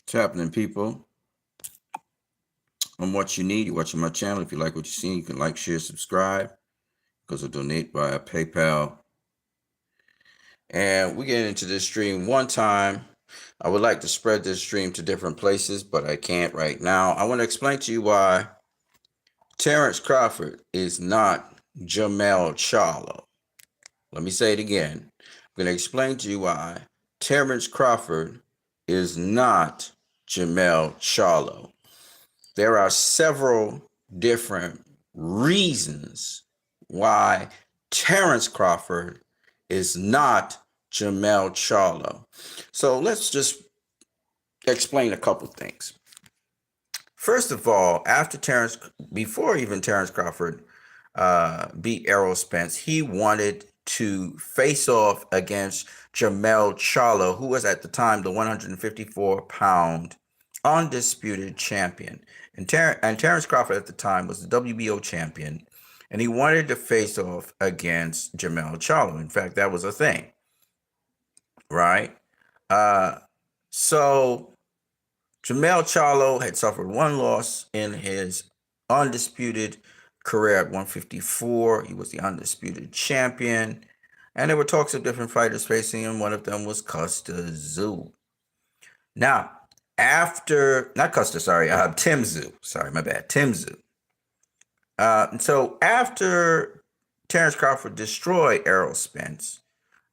What's happening, people? I'm what you need. You're watching my channel. If you like what you see, you can like, share, subscribe. Because I donate via PayPal. And we get into this stream one time. I would like to spread this stream to different places, but I can't right now. I want to explain to you why Terrence Crawford is not Jermell Charlo. Let me say it again. I'm going to explain to you why Terrence Crawford is not Jermell Charlo. There are several different reasons why Terrence Crawford is not Jermell Charlo. So let's just explain a couple things. First of all, before even Terrence Crawford beat Errol Spence, he wanted to face off against Jermell Charlo, who was at the time the 154-pound undisputed champion. And Terrence Crawford at the time was the WBO champion, and he wanted to face off against Jermell Charlo. In fact, that was a thing, right? So Jermell Charlo had suffered one loss in his undisputed career at 154. He was the undisputed champion. And there were talks of different fighters facing him. One of them was Custer Zoo. Now, Tim Zoo. Sorry, my bad. Tim Zoo. So after Terrence Crawford destroyed Errol Spence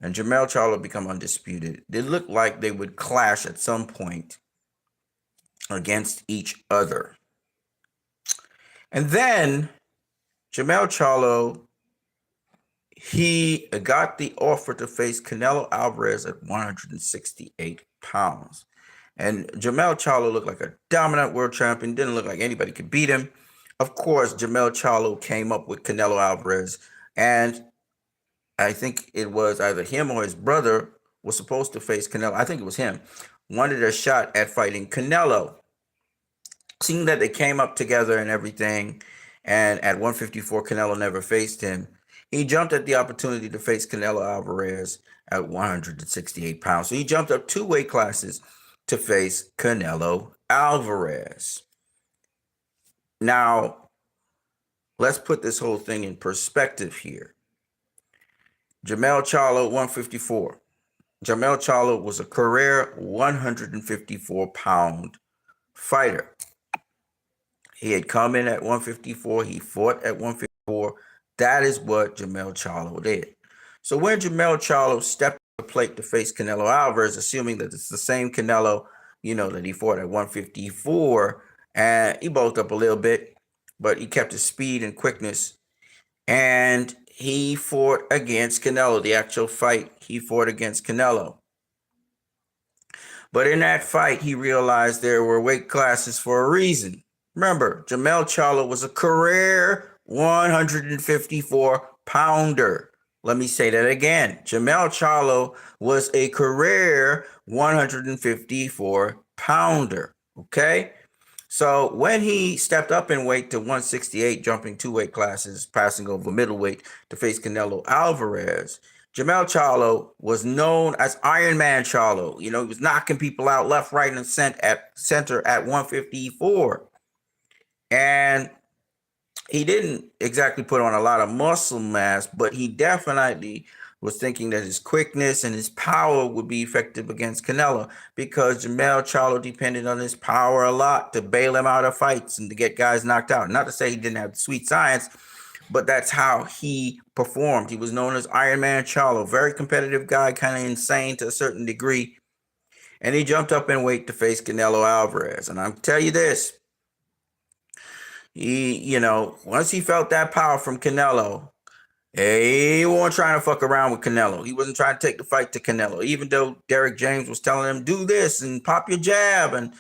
and Jermell Charlo become undisputed, it looked like they would clash at some point against each other. And then Jermell Charlo, he got the offer to face Canelo Alvarez at 168 pounds. And Jermell Charlo looked like a dominant world champion, didn't look like anybody could beat him. Of course, Jermell Charlo came up with Canelo Alvarez, and I think it was either him or his brother was supposed to face Canelo. I think it was him. Wanted a shot at fighting Canelo. Seeing that they came up together and everything, and at 154, Canelo never faced him, he jumped at the opportunity to face Canelo Alvarez at 168 pounds. So he jumped up 2 weight classes to face Canelo Alvarez. Now, let's put this whole thing in perspective here. Jermell Charlo, 154. Jermell Charlo was a career 154-pound fighter. He had come in at 154. He fought at 154. That is what Jermell Charlo did. So when Jermell Charlo stepped to the plate to face Canelo Alvarez, assuming that it's the same Canelo, that he fought at 154, and he bulked up a little bit, but he kept his speed and quickness, and he fought against Canelo. The actual fight, he fought against Canelo. But in that fight, he realized there were weight classes for a reason. Remember, Jermell Charlo was a career 154-pounder. Let me say that again. Jermell Charlo was a career 154-pounder, okay? So when he stepped up in weight to 168, jumping 2 weight classes, passing over middleweight to face Canelo Alvarez, Jermell Charlo was known as Iron Man Charlo. He was knocking people out left, right, and center at 154. And he didn't exactly put on a lot of muscle mass, but he definitely was thinking that his quickness and his power would be effective against Canelo, because Jermell Charlo depended on his power a lot to bail him out of fights and to get guys knocked out. Not to say he didn't have sweet science, but that's how he performed. He was known as Iron Man Charlo, very competitive guy, kind of insane to a certain degree. And he jumped up in weight to face Canelo Alvarez. And I'll tell you this, once he felt that power from Canelo, he wasn't trying to fuck around with Canelo. He wasn't trying to take the fight to Canelo, even though Derrick James was telling him, do this and pop your jab and,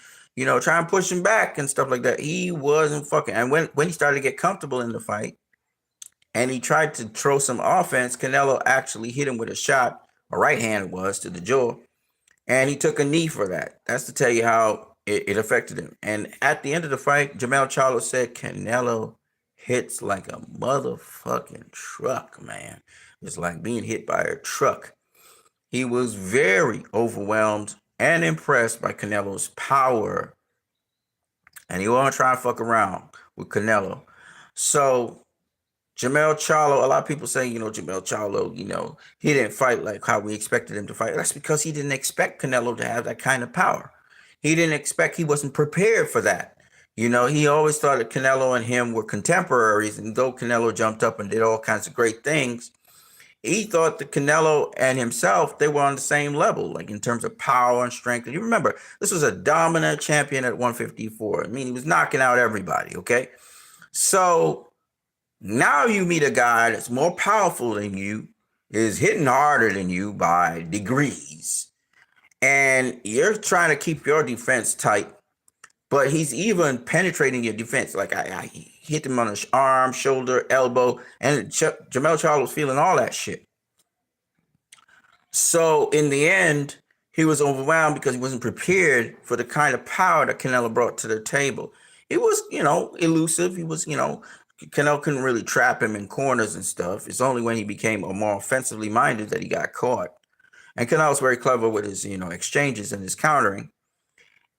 try and push him back and stuff like that. He wasn't fucking. And when he started to get comfortable in the fight and he tried to throw some offense, Canelo actually hit him with a shot, a right hand it was, to the jaw. And he took a knee for that. That's to tell you how it affected him. And at the end of the fight, Jermell Charlo said, Canelo hits like a motherfucking truck, man. It's like being hit by a truck. He was very overwhelmed and impressed by Canelo's power, and he want to try and fuck around with Canelo. So Jermell Charlo, a lot of people say, Jermell Charlo, he didn't fight like how we expected him to fight. That's because he didn't expect Canelo to have that kind of power. He wasn't prepared for that. He always thought that Canelo and him were contemporaries, and though Canelo jumped up and did all kinds of great things, he thought that Canelo and himself, they were on the same level, like in terms of power and strength. And you remember, this was a dominant champion at 154. I mean, he was knocking out everybody, okay? So now you meet a guy that's more powerful than you, is hitting harder than you by degrees, and you're trying to keep your defense tight, but he's even penetrating your defense. Like I hit him on his arm, shoulder, elbow, and Jermell Charlo was feeling all that shit. So in the end, he was overwhelmed because he wasn't prepared for the kind of power that Canelo brought to the table. It was, elusive. He was, Canelo couldn't really trap him in corners and stuff. It's only when he became more offensively minded that he got caught. And Canelo's very clever with his, exchanges and his countering.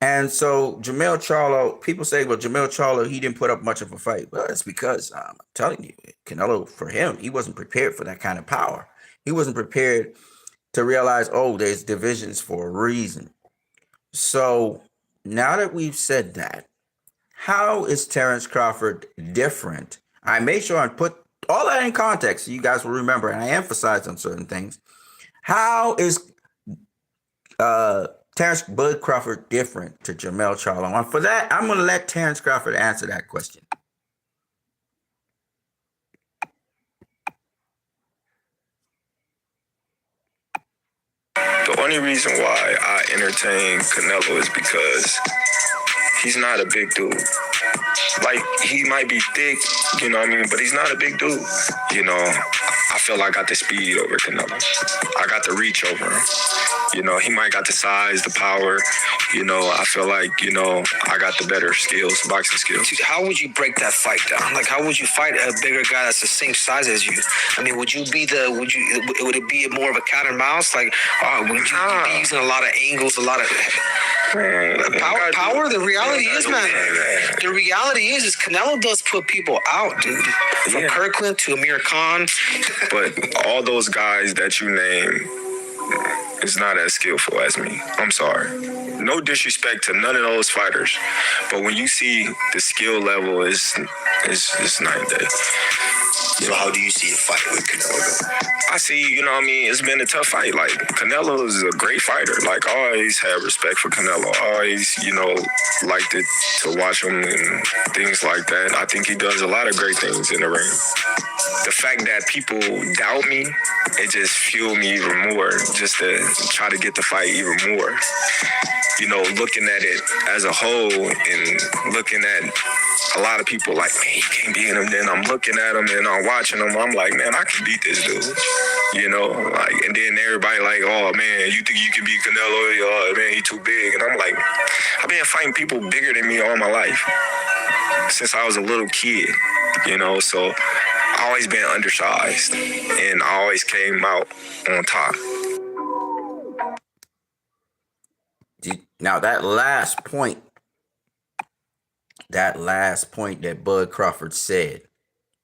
And so Jermell Charlo, people say, well, Jermell Charlo, he didn't put up much of a fight. Well, that's because I'm telling you, Canelo, for him, he wasn't prepared for that kind of power. He wasn't prepared to realize, there's divisions for a reason. So now that we've said that, how is Terence Crawford different? I made sure I put all that in context so you guys will remember, and I emphasized on certain things. How is Terence Bud Crawford different to Jermell Charlo? And for that, I'm going to let Terence Crawford answer that question. The only reason why I entertain Canelo is because he's not a big dude. Like, he might be thick, but he's not a big dude. I feel I got the speed over Canelo. I got the reach over him. He might got the size, the power. I feel like, I got the better skills, boxing skills. How would you break that fight down? Like, how would you fight a bigger guy that's the same size as you? I mean, would it be more of a cat and mouse? Like, would you be using a lot of angles, a lot of power? The reality is, man, the reality is Canelo does put people out, dude. From Kirkland to Amir Khan. But all those guys that you name is not as skillful as me. I'm sorry. No disrespect to none of those fighters, but when you see the skill level is night and day. So how do you see a fight with Canelo? I see, it's been a tough fight. Like, Canelo is a great fighter. Like, I always had respect for Canelo. I always, liked it to watch him and things like that. I think he does a lot of great things in the ring. The fact that people doubt me, it just fueled me even more, just to try to get the fight even more. Looking at it as a whole and looking at a lot of people like, man, you can't beat him. Then I'm looking at him and I'm watching him. I'm like, man, I can beat this dude. And then everybody like, oh man, you think you can beat Canelo? Oh man, he too big. And I'm like, I've been fighting people bigger than me all my life since I was a little kid. So I always been undersized and I always came out on top. Now that last point that Bud Crawford said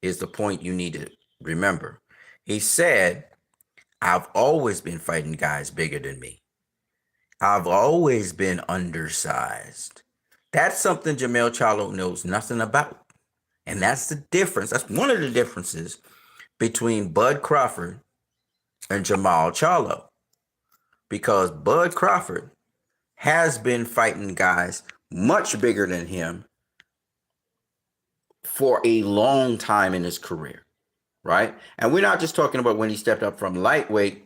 is the point you need to remember. He said, I've always been fighting guys bigger than me. I've always been undersized. That's something Jermell Charlo knows nothing about. And that's the difference. That's one of the differences between Bud Crawford and Jermell Charlo. Because Bud Crawford has been fighting guys much bigger than him for a long time in his career, right? And we're not just talking about when he stepped up from lightweight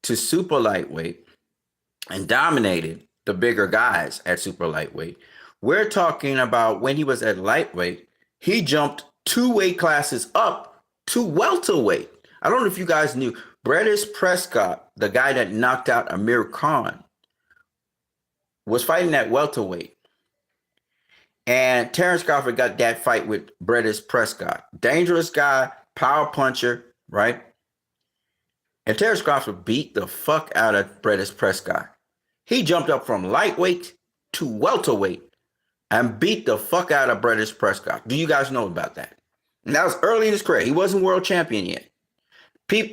to super lightweight and dominated the bigger guys at super lightweight. We're talking about when he was at lightweight, he jumped 2 weight classes up to welterweight. I don't know if you guys knew, Bredis Prescott, the guy that knocked out Amir Khan, was fighting at welterweight. And Terence Crawford got that fight with Bredis Prescott. Dangerous guy, power puncher, right? And Terence Crawford beat the fuck out of Bredis Prescott. He jumped up from lightweight to welterweight and beat the fuck out of British Prescott. Do you guys know about that? And that was early in his career. He wasn't world champion yet.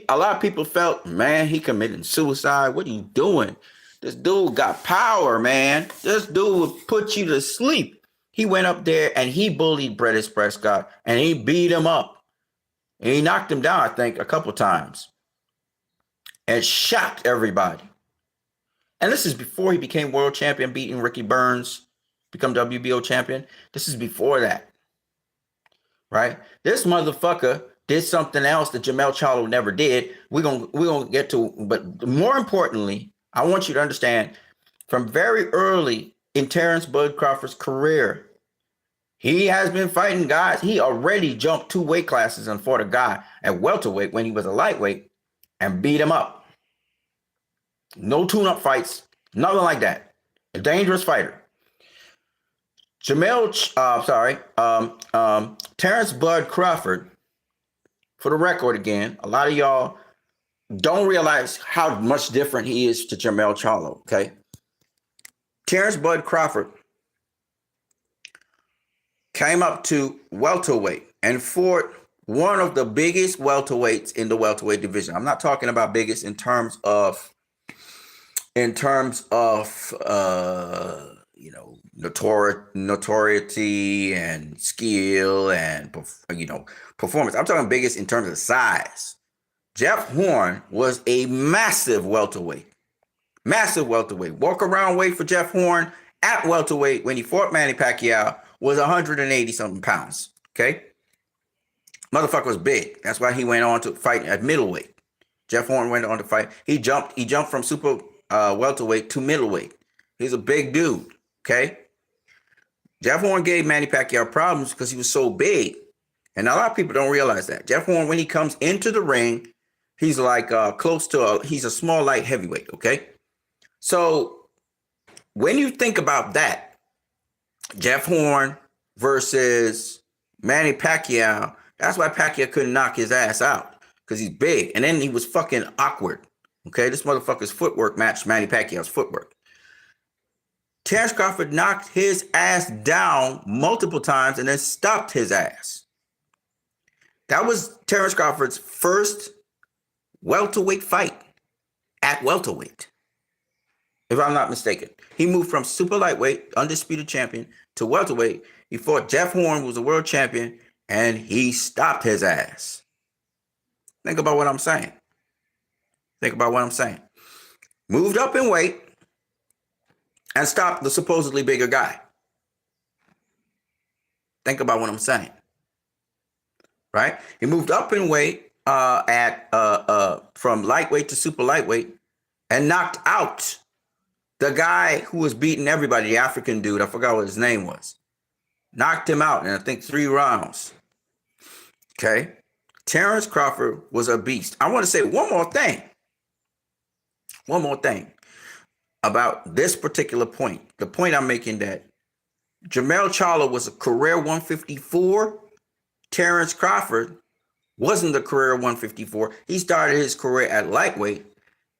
A lot of people felt, man, he committed suicide. What are you doing? This dude got power, man. This dude would put you to sleep. He went up there and he bullied British Prescott and he beat him up. And he knocked him down, I think, a couple times. And shocked everybody. And this is before he became world champion, beating Ricky Burns, become WBO champion. This is before that. Right? This motherfucker did something else that Jermell Charlo never did. We're gonna get to, but more importantly, I want you to understand from very early in Terrence Bud Crawford's career, he has been fighting guys. He already jumped 2 weight classes and fought a guy at welterweight when he was a lightweight and beat him up. No tune-up fights, nothing like that. A dangerous fighter. Terrence Bud Crawford, for the record again, a lot of y'all don't realize how much different he is to Jermell Charlo, okay? Terrence Bud Crawford came up to welterweight and fought one of the biggest welterweights in the welterweight division. I'm not talking about biggest in terms of notoriety and skill and performance. I'm talking biggest in terms of size. Jeff Horn was a massive welterweight. Walk around weight for Jeff Horn at welterweight when he fought Manny Pacquiao was 180 something pounds. Okay. Motherfucker was big. That's why he went on to fight at middleweight. Jeff Horn went on to fight. He jumped from super welterweight to middleweight. He's a big dude. Okay. Jeff Horn gave Manny Pacquiao problems because he was so big. And a lot of people don't realize that. Jeff Horn, when he comes into the ring, he's like he's a small light heavyweight. Okay. So when you think about that, Jeff Horn versus Manny Pacquiao, that's why Pacquiao couldn't knock his ass out, because he's big. And then he was fucking awkward. Okay, this motherfucker's footwork matched Manny Pacquiao's footwork. Terrence Crawford knocked his ass down multiple times and then stopped his ass. That was Terrence Crawford's first welterweight fight at welterweight, if I'm not mistaken. He moved from super lightweight, undisputed champion, to welterweight. He fought Jeff Horn, who was a world champion, and he stopped his ass. Think about what I'm saying. Moved up in weight and stopped the supposedly bigger guy. Think about what I'm saying. Right? He moved up in weight from lightweight to super lightweight and knocked out the guy who was beating everybody, the African dude. I forgot what his name was. Knocked him out in, I think, 3 rounds. Okay? Terrence Crawford was a beast. I want to say one more thing about this particular point. The point I'm making, that Jermell Charlo was a career 154. Terrence Crawford wasn't a career 154. He started his career at lightweight,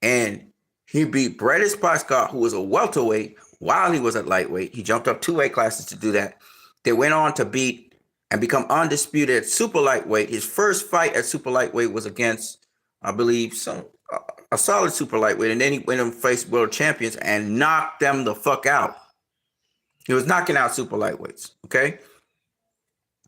and he beat British Prescott, who was a welterweight, while he was at lightweight. He jumped up 2 weight classes to do that. They went on to beat and become undisputed at super lightweight. His first fight at super lightweight was against, I believe, a solid super lightweight, and then he went and faced world champions and knocked them the fuck out. He was knocking out super lightweights, okay?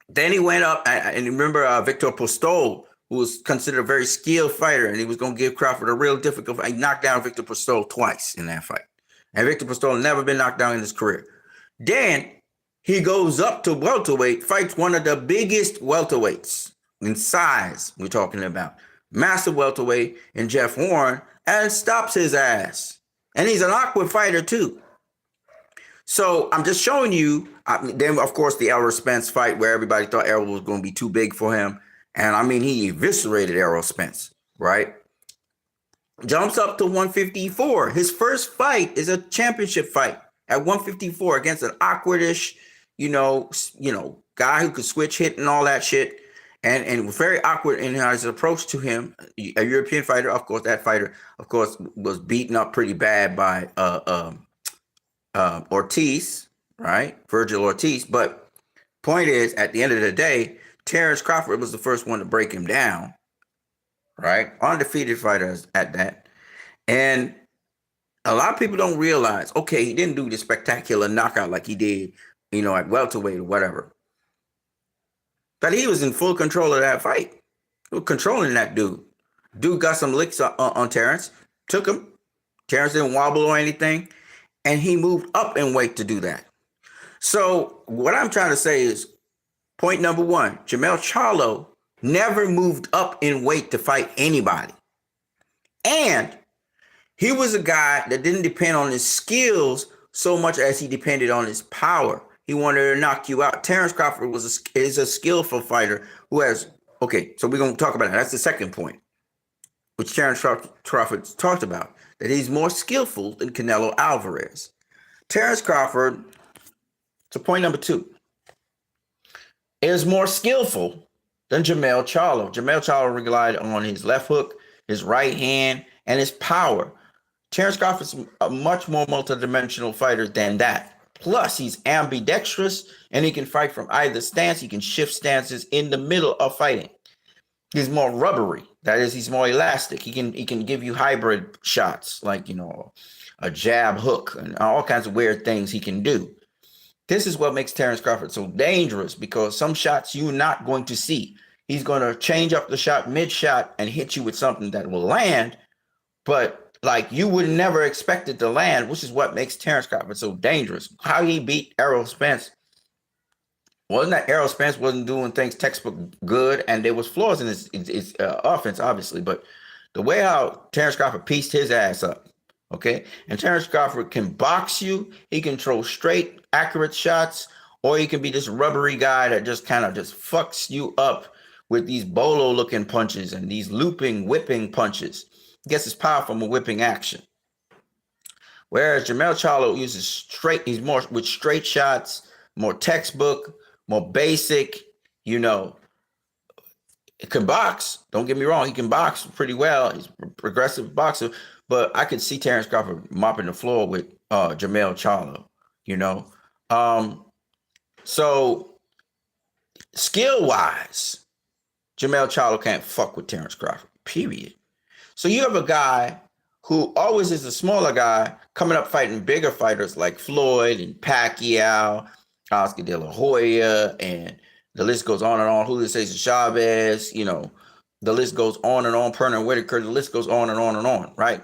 Then he went up, and remember Victor Postol, who was considered a very skilled fighter, and he was going to give Crawford a real difficult fight. He knocked down Victor Postol twice in that fight. And Victor Postol never been knocked down in his career. Then he goes up to welterweight, fights one of the biggest welterweights in size we're talking about. Massive welterweight in Jeff Horn, and stops his ass. And he's an awkward fighter too. So I'm just showing you, then of course the Errol Spence fight where everybody thought Errol was going to be too big for him. And I mean, he eviscerated Errol Spence, right? Jumps up to 154. His first fight is a championship fight at 154 against an awkwardish, guy who could switch hit and all that shit. and was very awkward in his approach to him. A European fighter, of course, that fighter, of course, was beaten up pretty bad by Ortiz, right? Virgil Ortiz. But point is, at the end of the day, Terrence Crawford was the first one to break him down, right? Undefeated fighters at that. And a lot of people don't realize, okay, he didn't do the spectacular knockout like he did, at welterweight or whatever. But he was in full control of that fight. He was controlling that dude. Dude got some licks on Terrence, took him. Terrence didn't wobble or anything, and he moved up in weight to do that. So what I'm trying to say is, point number one, Jermell Charlo never moved up in weight to fight anybody. And he was a guy that didn't depend on his skills so much as he depended on his power. He wanted to knock you out. Terrence Crawford is a skillful fighter who has, okay, so we're going to talk about that. That's the second point, which Terrence Crawford talked about, that he's more skillful than Canelo Alvarez. Terrence Crawford, to point number two, is more skillful than Jermell Charlo. Jermell Charlo relied on his left hook, his right hand, and his power. Terrence Crawford's a much more multidimensional fighter than that. Plus, he's ambidextrous, and he can fight from either stance. He can shift stances in the middle of fighting. He's more rubbery. That is, he's more elastic. He can give you hybrid shots, like, a jab hook and all kinds of weird things he can do. This is what makes Terrence Crawford so dangerous, because some shots you're not going to see. He's going to change up the shot mid-shot and hit you with something that will land, but like you would never expect it to land, which is what makes Terrence Crawford so dangerous. How he beat Errol Spence wasn't that Errol Spence wasn't doing things textbook good, and there was flaws in his offense, obviously, but the way how Terrence Crawford pieced his ass up, okay? And Terrence Crawford can box you. He can throw straight, accurate shots, or he can be this rubbery guy that just kind of just fucks you up with these bolo-looking punches and these looping, whipping punches. Gets his power from a whipping action. Whereas Jermell Charlo uses he's more with straight shots, more textbook, more basic, He can box. Don't get me wrong. He can box pretty well. He's a progressive boxer. But I could see Terrence Crawford mopping the floor with Jermell Charlo, So skill-wise, Jermell Charlo can't fuck with Terrence Crawford, period. So you have a guy who always is a smaller guy coming up fighting bigger fighters like Floyd and Pacquiao, Oscar De La Hoya, and the list goes on and on. Julio Cesar Chavez, the list goes on and on. Pernell Whitaker, the list goes on and on and on, right?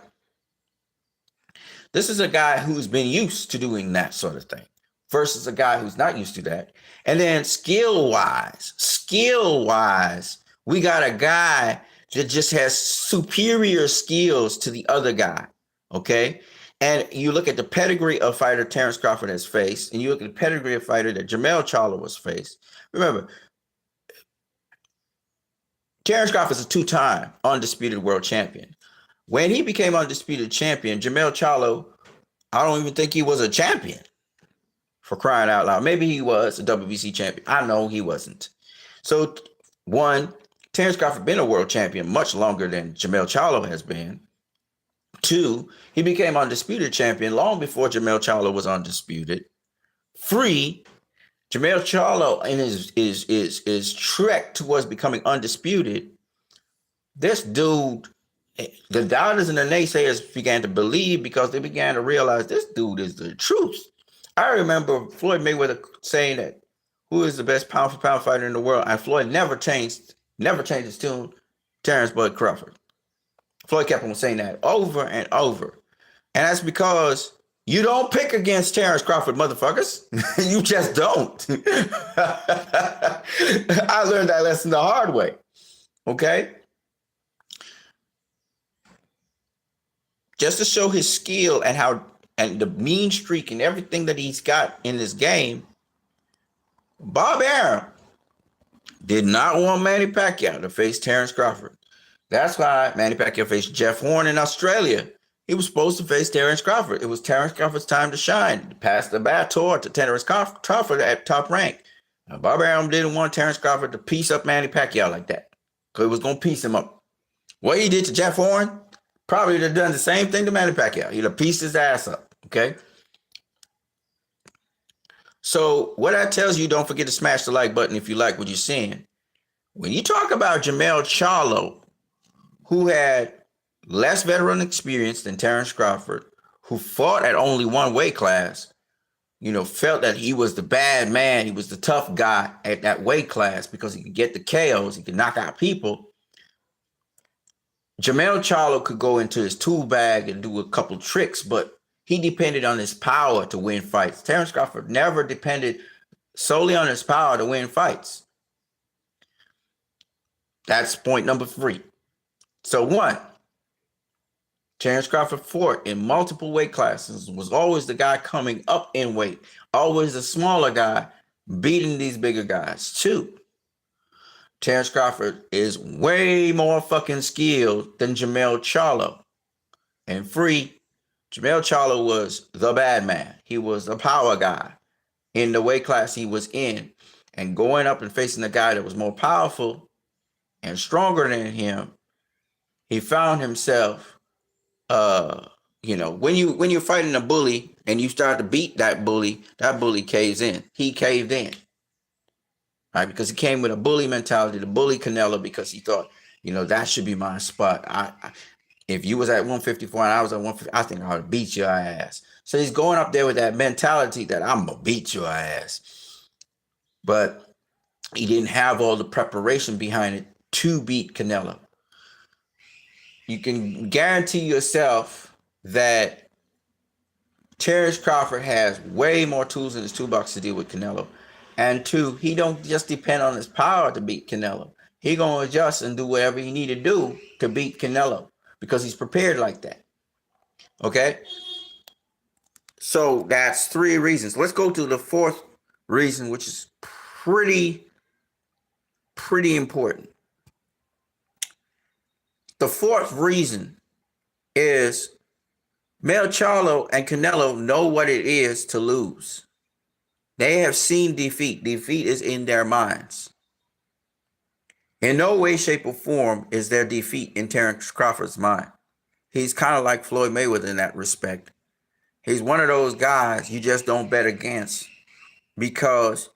This is a guy who's been used to doing that sort of thing versus a guy who's not used to that. And then skill-wise, we got a guy that just has superior skills to the other guy, okay? And you look at the pedigree of fighter Terrence Crawford has faced, and you look at the pedigree of fighter that Jermell Charlo has faced. Remember, Terrence Crawford is a two-time undisputed world champion. When he became undisputed champion, Jermell Charlo, I don't even think he was a champion, for crying out loud. Maybe he was a WBC champion. I know he wasn't. So, one, Terrence Crawford been a world champion much longer than Jermell Charlo has been. Two, he became undisputed champion long before Jermell Charlo was undisputed. Three, Jermell Charlo in his trek towards becoming undisputed, this dude, the doubters and the naysayers began to believe because they began to realize this dude is the truth. I remember Floyd Mayweather saying that, who is the best pound for pound fighter in the world? And Floyd never changed his tune. Terrence Bud Crawford. Floyd kept on saying that over and over. And that's because you don't pick against Terrence Crawford, motherfuckers. You just don't. I learned that lesson the hard way. Okay? Just to show his skill and the mean streak and everything that he's got in this game, Bob Arum did not want Manny Pacquiao to face Terrence Crawford. That's why Manny Pacquiao faced Jeff Horn in Australia. He was supposed to face Terrence Crawford. It was Terrence Crawford's time to shine. Pass the baton to Terrence Crawford at top rank. Now, Bobby Arum didn't want Terrence Crawford to piece up Manny Pacquiao like that, because he was going to piece him up. What he did to Jeff Horn, probably would have done the same thing to Manny Pacquiao. He'd have pieced his ass up, okay? So what that tells you, don't forget to smash the like button if you like what you're seeing. When you talk about Jermell Charlo, who had less veteran experience than Terrence Crawford, who fought at only one weight class, felt that he was the bad man, he was the tough guy at that weight class because he could get the KOs, he could knock out people. Jermell Charlo could go into his tool bag and do a couple tricks, but he depended on his power to win fights. Terrence Crawford never depended solely on his power to win fights. That's point number 3. So 1, Terrence Crawford fought in multiple weight classes, was always the guy coming up in weight, always the smaller guy beating these bigger guys. 2, Terrence Crawford is way more fucking skilled than Jermell Charlo. And 3, Jermell Charlo was the bad man. He was the power guy in the weight class he was in. And going up and facing a guy that was more powerful and stronger than him, he found himself, when you're fighting a bully and you start to beat that bully caves in. He caved in. Right? Because he came with a bully mentality, the bully Canelo, because he thought, that should be my spot. If you was at 154 and I was at 150, I think I ought to beat your ass. So he's going up there with that mentality that I'm going to beat your ass. But he didn't have all the preparation behind it to beat Canelo. You can guarantee yourself that Terrence Crawford has way more tools in his toolbox to deal with Canelo. And 2, he don't just depend on his power to beat Canelo. He going to adjust and do whatever he need to do to beat Canelo because he's prepared like that. Okay? So that's 3 reasons. Let's go to the 4th reason, which is pretty important. The 4th reason is Mel Charlo and Canelo know what it is to lose. They have seen defeat. Defeat is in their minds. In no way, shape, or form is there defeat in Terrence Crawford's mind. He's kind of like Floyd Mayweather in that respect. He's one of those guys you just don't bet against because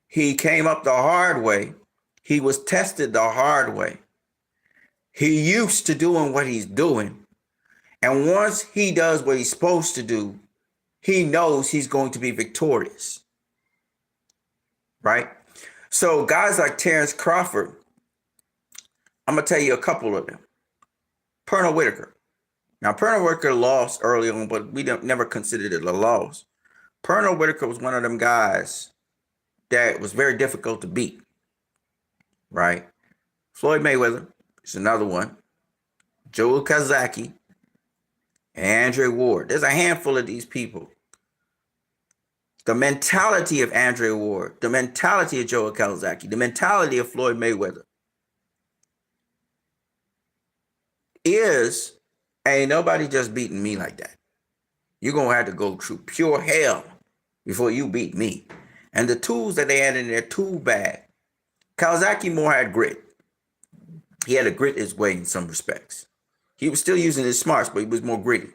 he came up the hard way. He was tested the hard way. He used to doing what he's doing. And once he does what he's supposed to do, he knows he's going to be victorious. Right? So guys like Terrence Crawford, I'm going to tell you a couple of them. Pernell Whitaker. Now, Pernell Whitaker lost early on, but we never considered it a loss. Pernell Whitaker was one of them guys that was very difficult to beat. Right? Floyd Mayweather is another one. Joe Calzaghe, and Andre Ward. There's a handful of these people. The mentality of Andre Ward, the mentality of Joe Calzaghe, the mentality of Floyd Mayweather is, ain't nobody just beating me like that. You're going to have to go through pure hell before you beat me. And the tools that they had in their tool bag, Calzaghe more had grit. He had to grit his way in some respects. He was still using his smarts, but he was more gritty.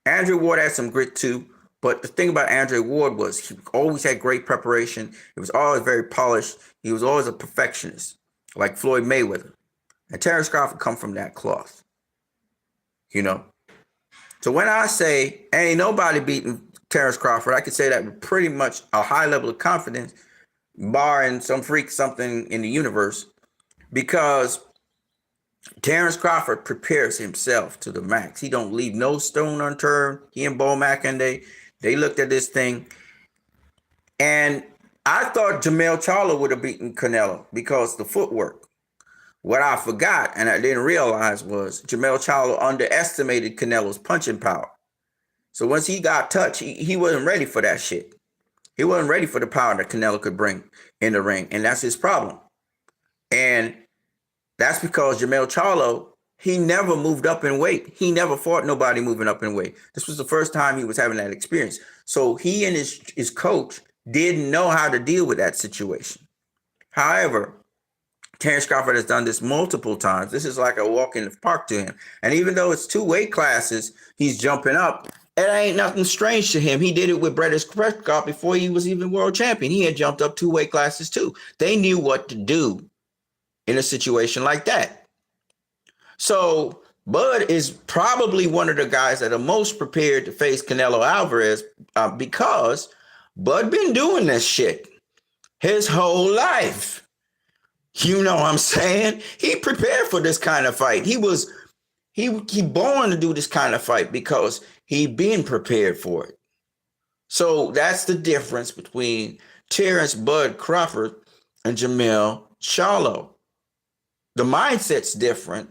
Andre Ward had some grit too. But the thing about Andre Ward was he always had great preparation. He was always very polished. He was always a perfectionist, like Floyd Mayweather. And Terrence Crawford come from that cloth. So when I say ain't nobody beating Terrence Crawford, I can say that with pretty much a high level of confidence, barring some freak something in the universe, because Terrence Crawford prepares himself to the max. He don't leave no stone unturned. He and Bo Mackin, they looked at this thing. And I thought Jermell Charlo would have beaten Canelo because the footwork. What I forgot and I didn't realize was Jermell Charlo underestimated Canelo's punching power. So once he got touched, he wasn't ready for that shit. He wasn't ready for the power that Canelo could bring in the ring. And that's his problem. And that's because Jermell Charlo, he never moved up in weight. He never fought nobody moving up in weight. This was the first time he was having that experience. So he and his coach didn't know how to deal with that situation. However, Terrence Crawford has done this multiple times. This is like a walk in the park to him. And even though it's 2 weight classes, he's jumping up. It ain't nothing strange to him. He did it with British Prescott before he was even world champion. He had jumped up 2 weight classes too. They knew what to do in a situation like that. So Bud is probably one of the guys that are most prepared to face Canelo Alvarez because Bud been doing this shit his whole life. You know what I'm saying? He prepared for this kind of fight. He born to do this kind of fight because he been prepared for it. So that's the difference between Terrence Bud Crawford and Jermell Charlo. The mindset's different.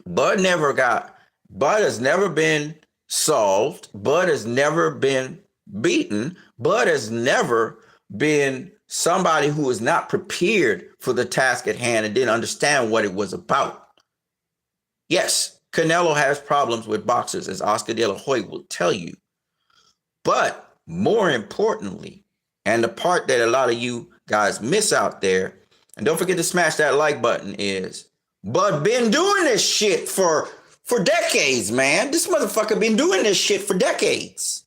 Bud has never been solved. Bud has never been beaten. Bud has never been somebody who was not prepared for the task at hand and didn't understand what it was about. Yes, Canelo has problems with boxers, as Oscar De La Hoya will tell you. But more importantly, and the part that a lot of you guys miss out there, and don't forget to smash that like button, is Bud been doing this shit for decades, man. This motherfucker been doing this shit for decades.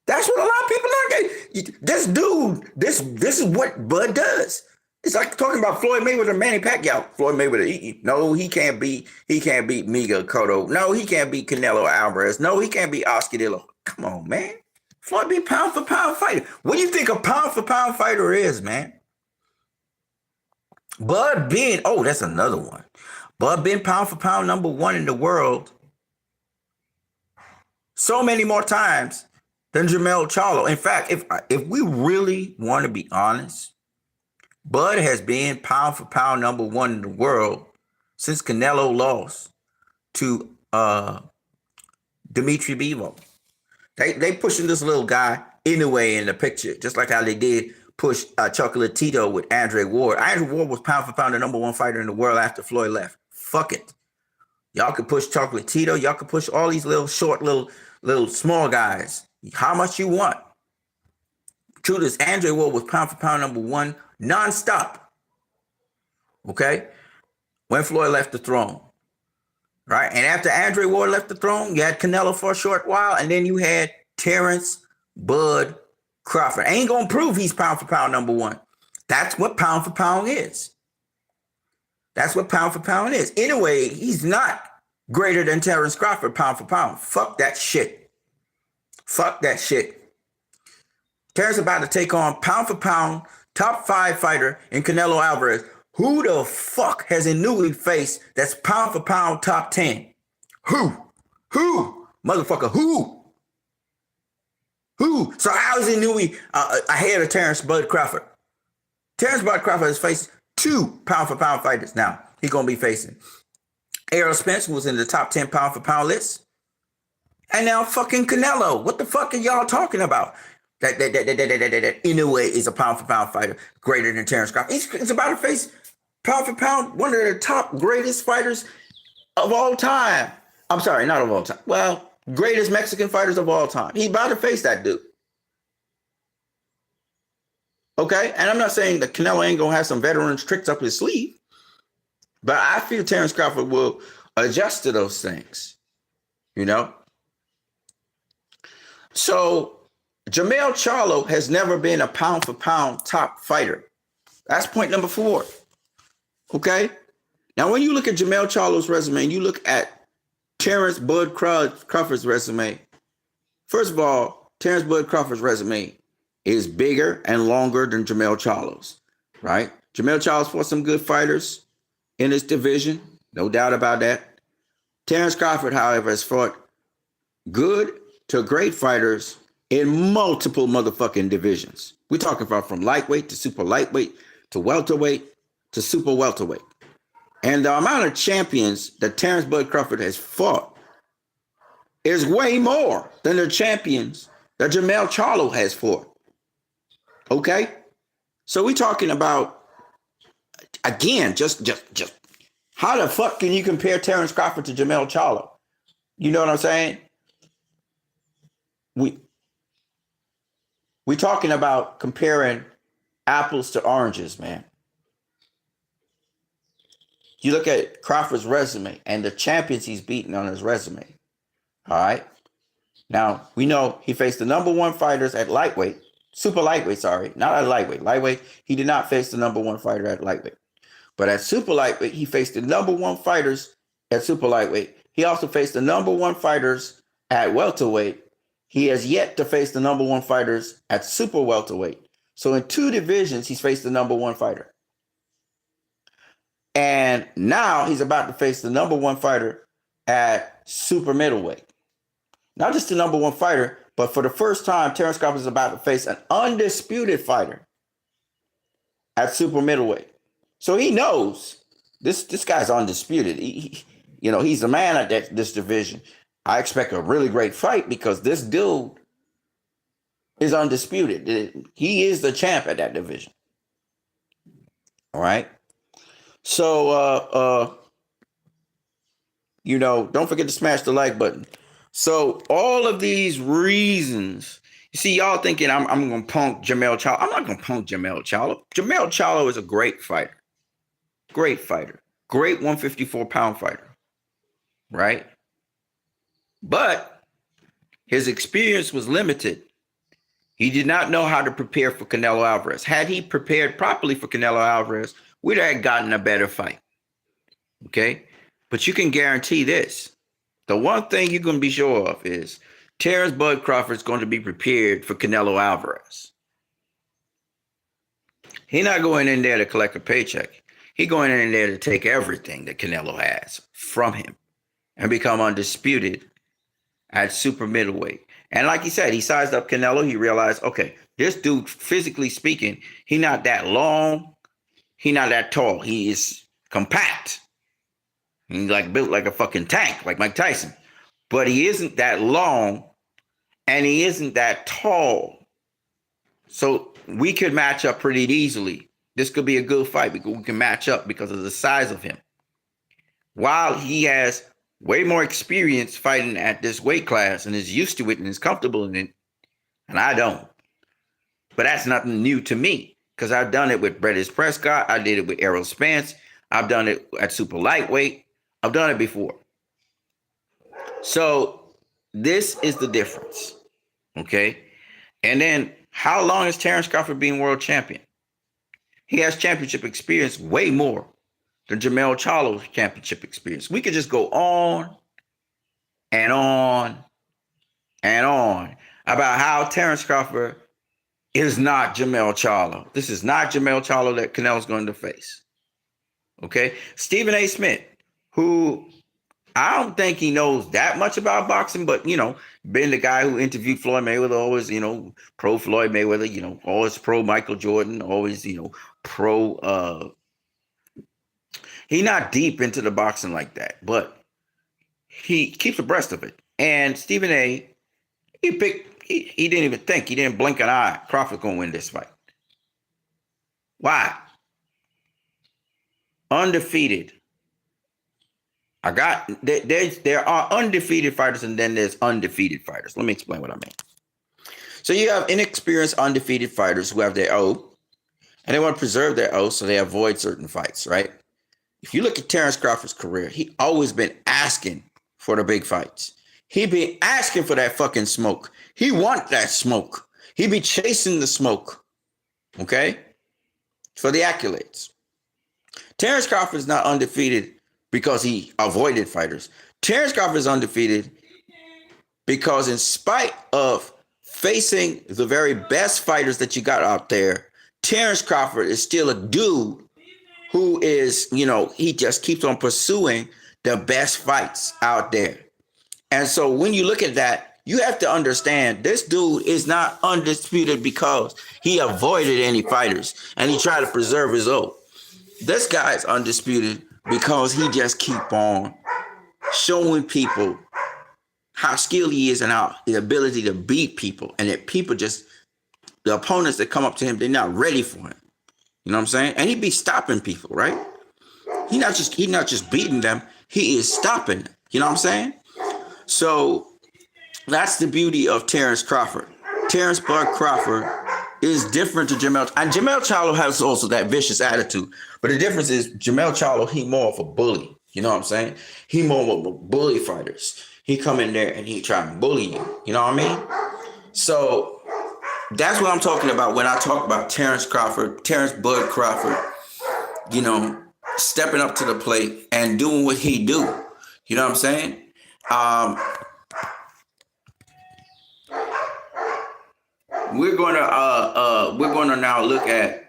That's what a lot of people like. This dude, this is what Bud does. It's like talking about Floyd Mayweather and Manny Pacquiao. Floyd Mayweather, no, he can't beat Miguel Cotto. No, he can't beat Canelo Alvarez. No, he can't beat Oscar De La Hoya. Come on, man. Floyd be pound for pound fighter. What do you think a pound for pound fighter is, man? Bud being, that's another one. Bud been pound for pound number 1 in the world so many more times than Jermell Charlo. In fact, if we really want to be honest, Bud has been pound for pound number 1 in the world since Canelo lost to Dimitri Bivol. They pushing this little guy anyway in the picture, just like how they did push Chocolatito with Andre Ward. Andre Ward was pound for pound the number 1 fighter in the world after Floyd left. Fuck it. Y'all could push Chocolatito. Y'all could push all these little short, little small guys. How much you want? Truth is, Andre Ward was pound for pound number 1 nonstop. Okay? When Floyd left the throne. Right? And after Andre Ward left the throne, you had Canelo for a short while, and then you had Terrence Bud Crawford. Ain't gonna prove he's pound for pound number 1. That's what pound for pound is. That's what pound for pound is. Anyway, he's not greater than Terrence Crawford pound for pound. Fuck that shit. Fuck that shit. Terrence about to take on pound for pound top 5 fighter in Canelo Alvarez. Who the fuck has Inoue faced that's pound for pound top 10? Who? Motherfucker, who? So how is Inoue ahead of Terrence Bud Crawford? Terrence Bud Crawford has faced 2 pound for pound fighters now. He's going to be facing Errol Spence, who was in the top 10 pound for pound list. And now fucking Canelo. What the fuck are y'all talking about? That Inoue is a pound for pound fighter greater than Terrence Crawford. He's about to face pound for pound one of the top greatest fighters of all time. I'm sorry, not of all time. Well, greatest Mexican fighters of all time. He's about to face that dude. Okay? And I'm not saying that Canelo ain't going to have some veterans tricks up his sleeve, but I feel Terrence Crawford will adjust to those things, you know? So Jermell Charlo has never been a pound for pound top fighter. That's point number 4. Okay? Now, when you look at Jermell Charlo's resume and you look at Terrence Bud Crawford's resume, first of all, Terrence Bud Crawford's resume is bigger and longer than Jermell Charlo's, right? Jermell Charlo's fought some good fighters in this division, no doubt about that. Terrence Crawford, however, has fought good to great fighters in multiple motherfucking divisions. We're talking about from lightweight to super lightweight to welterweight to super welterweight. And the amount of champions that Terrence Bud Crawford has fought is way more than the champions that Jermell Charlo has fought. Okay? So we're talking about, again, just how the fuck can you compare Terrence Crawford to Jermell Charlo? You know what I'm saying? We're talking about comparing apples to oranges, man. You look at Crawford's resume and the champions he's beaten on his resume. All right. Now, we know he faced the number one fighters at lightweight, super lightweight, sorry, not at lightweight. Lightweight, he did not face the number one fighter at lightweight. But at super lightweight, he faced the number one fighters at super lightweight. He also faced the number one fighters at welterweight. He has yet to face the number one fighters at super welterweight. So in 2 divisions, he's faced the number one fighter. And now he's about to face the number one fighter at super middleweight. Not just the number one fighter, but for the first time, Terence Crawford is about to face an undisputed fighter at super middleweight. So he knows this guy's undisputed. He's the man at this division. I expect a really great fight because this dude is undisputed. He is the champ at that division. All right. So, don't forget to smash the like button. So all of these reasons, you see, y'all thinking I'm going to punk Jermell Charlo. I'm not going to punk Jermell Charlo. Jermell Charlo is a great fighter. Great fighter. Great 154-pound fighter. Right? But his experience was limited. He did not know how to prepare for Canelo Alvarez. Had he prepared properly for Canelo Alvarez, we'd have gotten a better fight. Okay? But you can guarantee this. The one thing you're going to be sure of is Terence Bud Crawford is going to be prepared for Canelo Alvarez. He's not going in there to collect a paycheck. He's going in there to take everything that Canelo has from him and become undisputed at super middleweight. And like he said, he sized up Canelo. He realized, okay, this dude, physically speaking, he's not that long. He's not that tall. He is compact. He's like built like a fucking tank, like Mike Tyson. But he isn't that long and he isn't that tall. So we could match up pretty easily. This could be a good fight because we can match up because of the size of him. While he has way more experience fighting at this weight class and is used to it and is comfortable in it, and I don't. But that's nothing new to me because I've done it with Brettis Prescott. I did it with Errol Spence. I've done it at super lightweight. I've done it before. So this is the difference. Okay. And then how long has Terence Crawford been world champion? He has championship experience way more than Jermell Charlo's championship experience. We could just go on and on and on about how Terence Crawford is not Jermell Charlo. This is not Jermell Charlo that Canelo's going to face. Okay. Stephen A. Smith, who I don't think he knows that much about boxing, but, been the guy who interviewed Floyd Mayweather, always, pro Floyd Mayweather, always pro Michael Jordan, always, pro, he's not deep into the boxing like that, but he keeps abreast of it. And Stephen A., he didn't even think, he didn't blink an eye. Crawford's going to win this fight. Why? Undefeated. There are undefeated fighters and then there's undefeated fighters. Let me explain what I mean. So you have inexperienced undefeated fighters who have their O and they want to preserve their O so they avoid certain fights, right? If you look at Terence Crawford's career, he always been asking for the big fights. He been asking for that fucking smoke. He want that smoke. He be chasing the smoke, okay? For the accolades. Terence Crawford is not undefeated because he avoided fighters. Terence Crawford is undefeated because in spite of facing the very best fighters that you got out there, Terence Crawford is still a dude who is, he just keeps on pursuing the best fights out there. And so when you look at that, you have to understand this dude is not undisputed because he avoided any fighters and he tried to preserve his own. This guy is undisputed because he just keep on showing people how skilled he is and how his ability to beat people. And that people the opponents that come up to him, they're not ready for him. You know what I'm saying? And he be stopping people, right? He's not just beating them. He is stopping them. You know what I'm saying? So that's the beauty of Terence Crawford. Terence Bud Crawford is different to Jermell. And Jermell Charlo has also that vicious attitude. But the difference is Jermell Charlo, he more of a bully. You know what I'm saying? He more of a bully fighters. He come in there and he try and bully you. You know what I mean? So that's what I'm talking about when I talk about Terrence Bud Crawford, you know, stepping up to the plate and doing what he do. You know what I'm saying? We're gonna now look at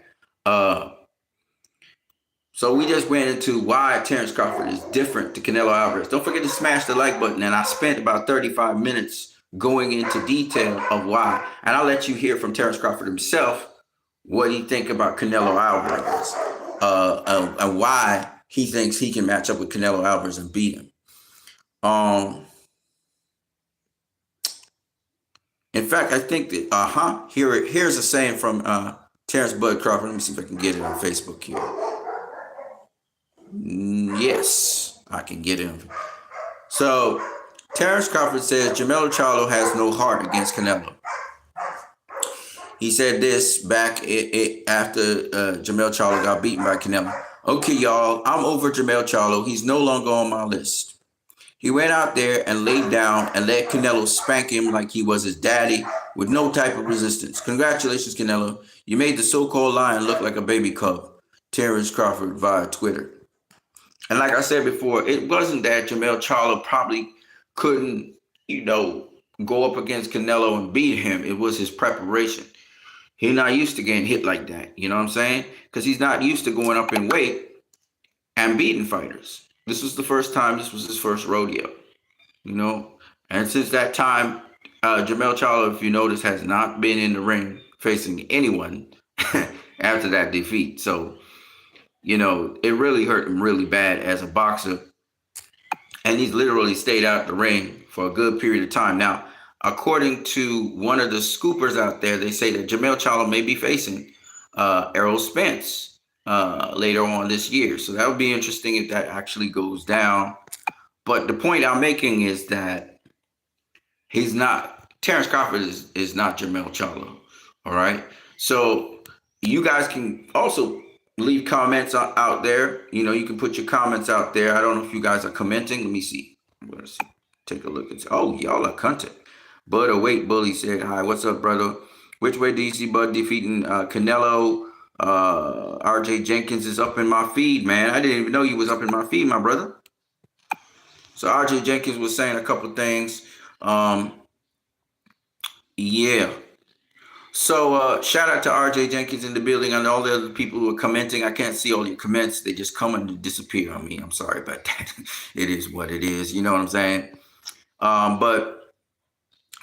so we just went into why Terrence Crawford is different to Canelo Alvarez. Don't forget to smash the like button. And I spent about 35 minutes going into detail of why. And I'll let you hear from Terrence Crawford himself what he think about Canelo Alvarez and why he thinks he can match up with Canelo Alvarez and beat him. In fact, I think that here's a saying from Terrence Bud Crawford. Let me see if I can get it on Facebook here. Yes, I can get it. So Terrence Crawford says Jermell Charlo has no heart against Canelo. He said this back after Jermell Charlo got beaten by Canelo. Okay, y'all, I'm over Jermell Charlo. He's no longer on my list. He went out there and laid down and let Canelo spank him like he was his daddy with no type of resistance. Congratulations, Canelo. You made the so-called lion look like a baby cub. Terrence Crawford via Twitter. And like I said before, it wasn't that Jermell Charlo probably couldn't, go up against Canelo and beat him. It was his preparation. He's not used to getting hit like that. You know what I'm saying? Because he's not used to going up in weight and beating fighters. This was the first time. This was his first rodeo, And since that time, Jermell Charlo, if you notice, has not been in the ring facing anyone after that defeat. So, it really hurt him really bad as a boxer. And he's literally stayed out the ring for a good period of time. Now, according to one of the scoopers out there, they say that Jermell Charlo may be facing Errol Spence later on this year. So that would be interesting if that actually goes down. But the point I'm making is that Terrence Crawford is not Jermell Charlo. All right. So you guys can also leave comments out there. You can put your comments out there. I don't know if you guys are commenting. Let me see. I'm going to take a look and say, oh, y'all are content. Bud Await Bully said, hi, what's up, brother? Which way do you see Bud defeating Canelo? RJ Jenkins is up in my feed, man. I didn't even know you was up in my feed, my brother. So RJ Jenkins was saying a couple things. Yeah. So shout out to RJ Jenkins in the building and all the other people who are commenting. I can't see all your comments. They just come and disappear on me. I'm sorry about that. It is what it is. You know what I'm saying? But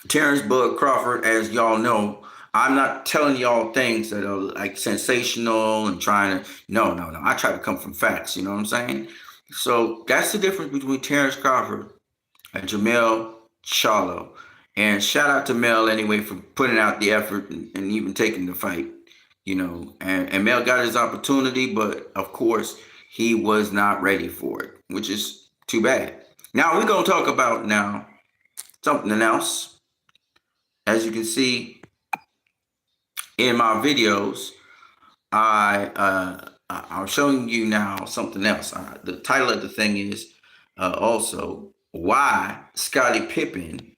Terrence Bud Crawford, as y'all know, I'm not telling y'all things that are like sensational and trying to, no. I try to come from facts. You know what I'm saying? So that's the difference between Terrence Crawford and Jermell Charlo. And shout out to Mel anyway for putting out the effort and even taking the fight, And Mel got his opportunity, but of course he was not ready for it, which is too bad. Now we're gonna talk about something else. As you can see in my videos, I'm showing you now something else. The title of the thing is also why Scottie Pippen.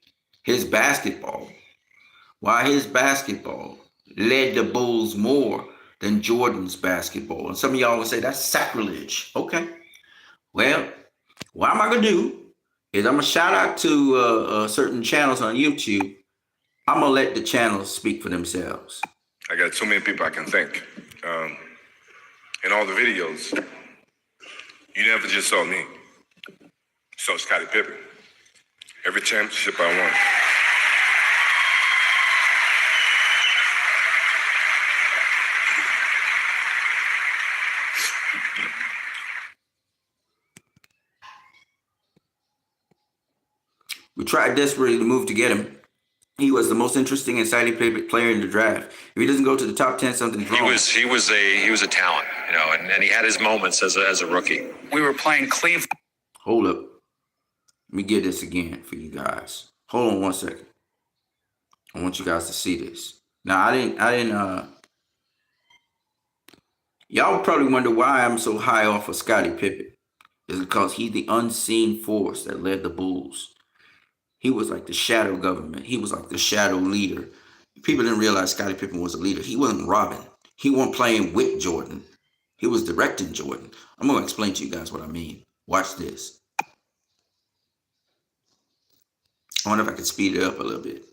Why his basketball led the Bulls more than Jordan's basketball. And some of y'all would say that's sacrilege. Okay. Well, what I'm going to do is I'm going to shout out to certain channels on YouTube. I'm going to let the channels speak for themselves. I got too many people I can thank. In all the videos, you never just saw me. You saw Scottie Pippen. Every championship I won. We tried desperately to move to get him. He was the most interesting and exciting player in the draft. If he doesn't go to the top 10, something's wrong. He was a talent, and he had his moments as a rookie. We were playing Cleveland. Hold up. Let me get this again for you guys. Hold on one second. I want you guys to see this. Now I didn't. Y'all probably wonder why I'm so high off of Scottie Pippen. It's because he's the unseen force that led the Bulls. He was like the shadow government. He was like the shadow leader. People didn't realize Scottie Pippen was a leader. He wasn't robbing. He wasn't playing with Jordan. He was directing Jordan. I'm going to explain to you guys what I mean. Watch this. I wonder if I could speed it up a little bit.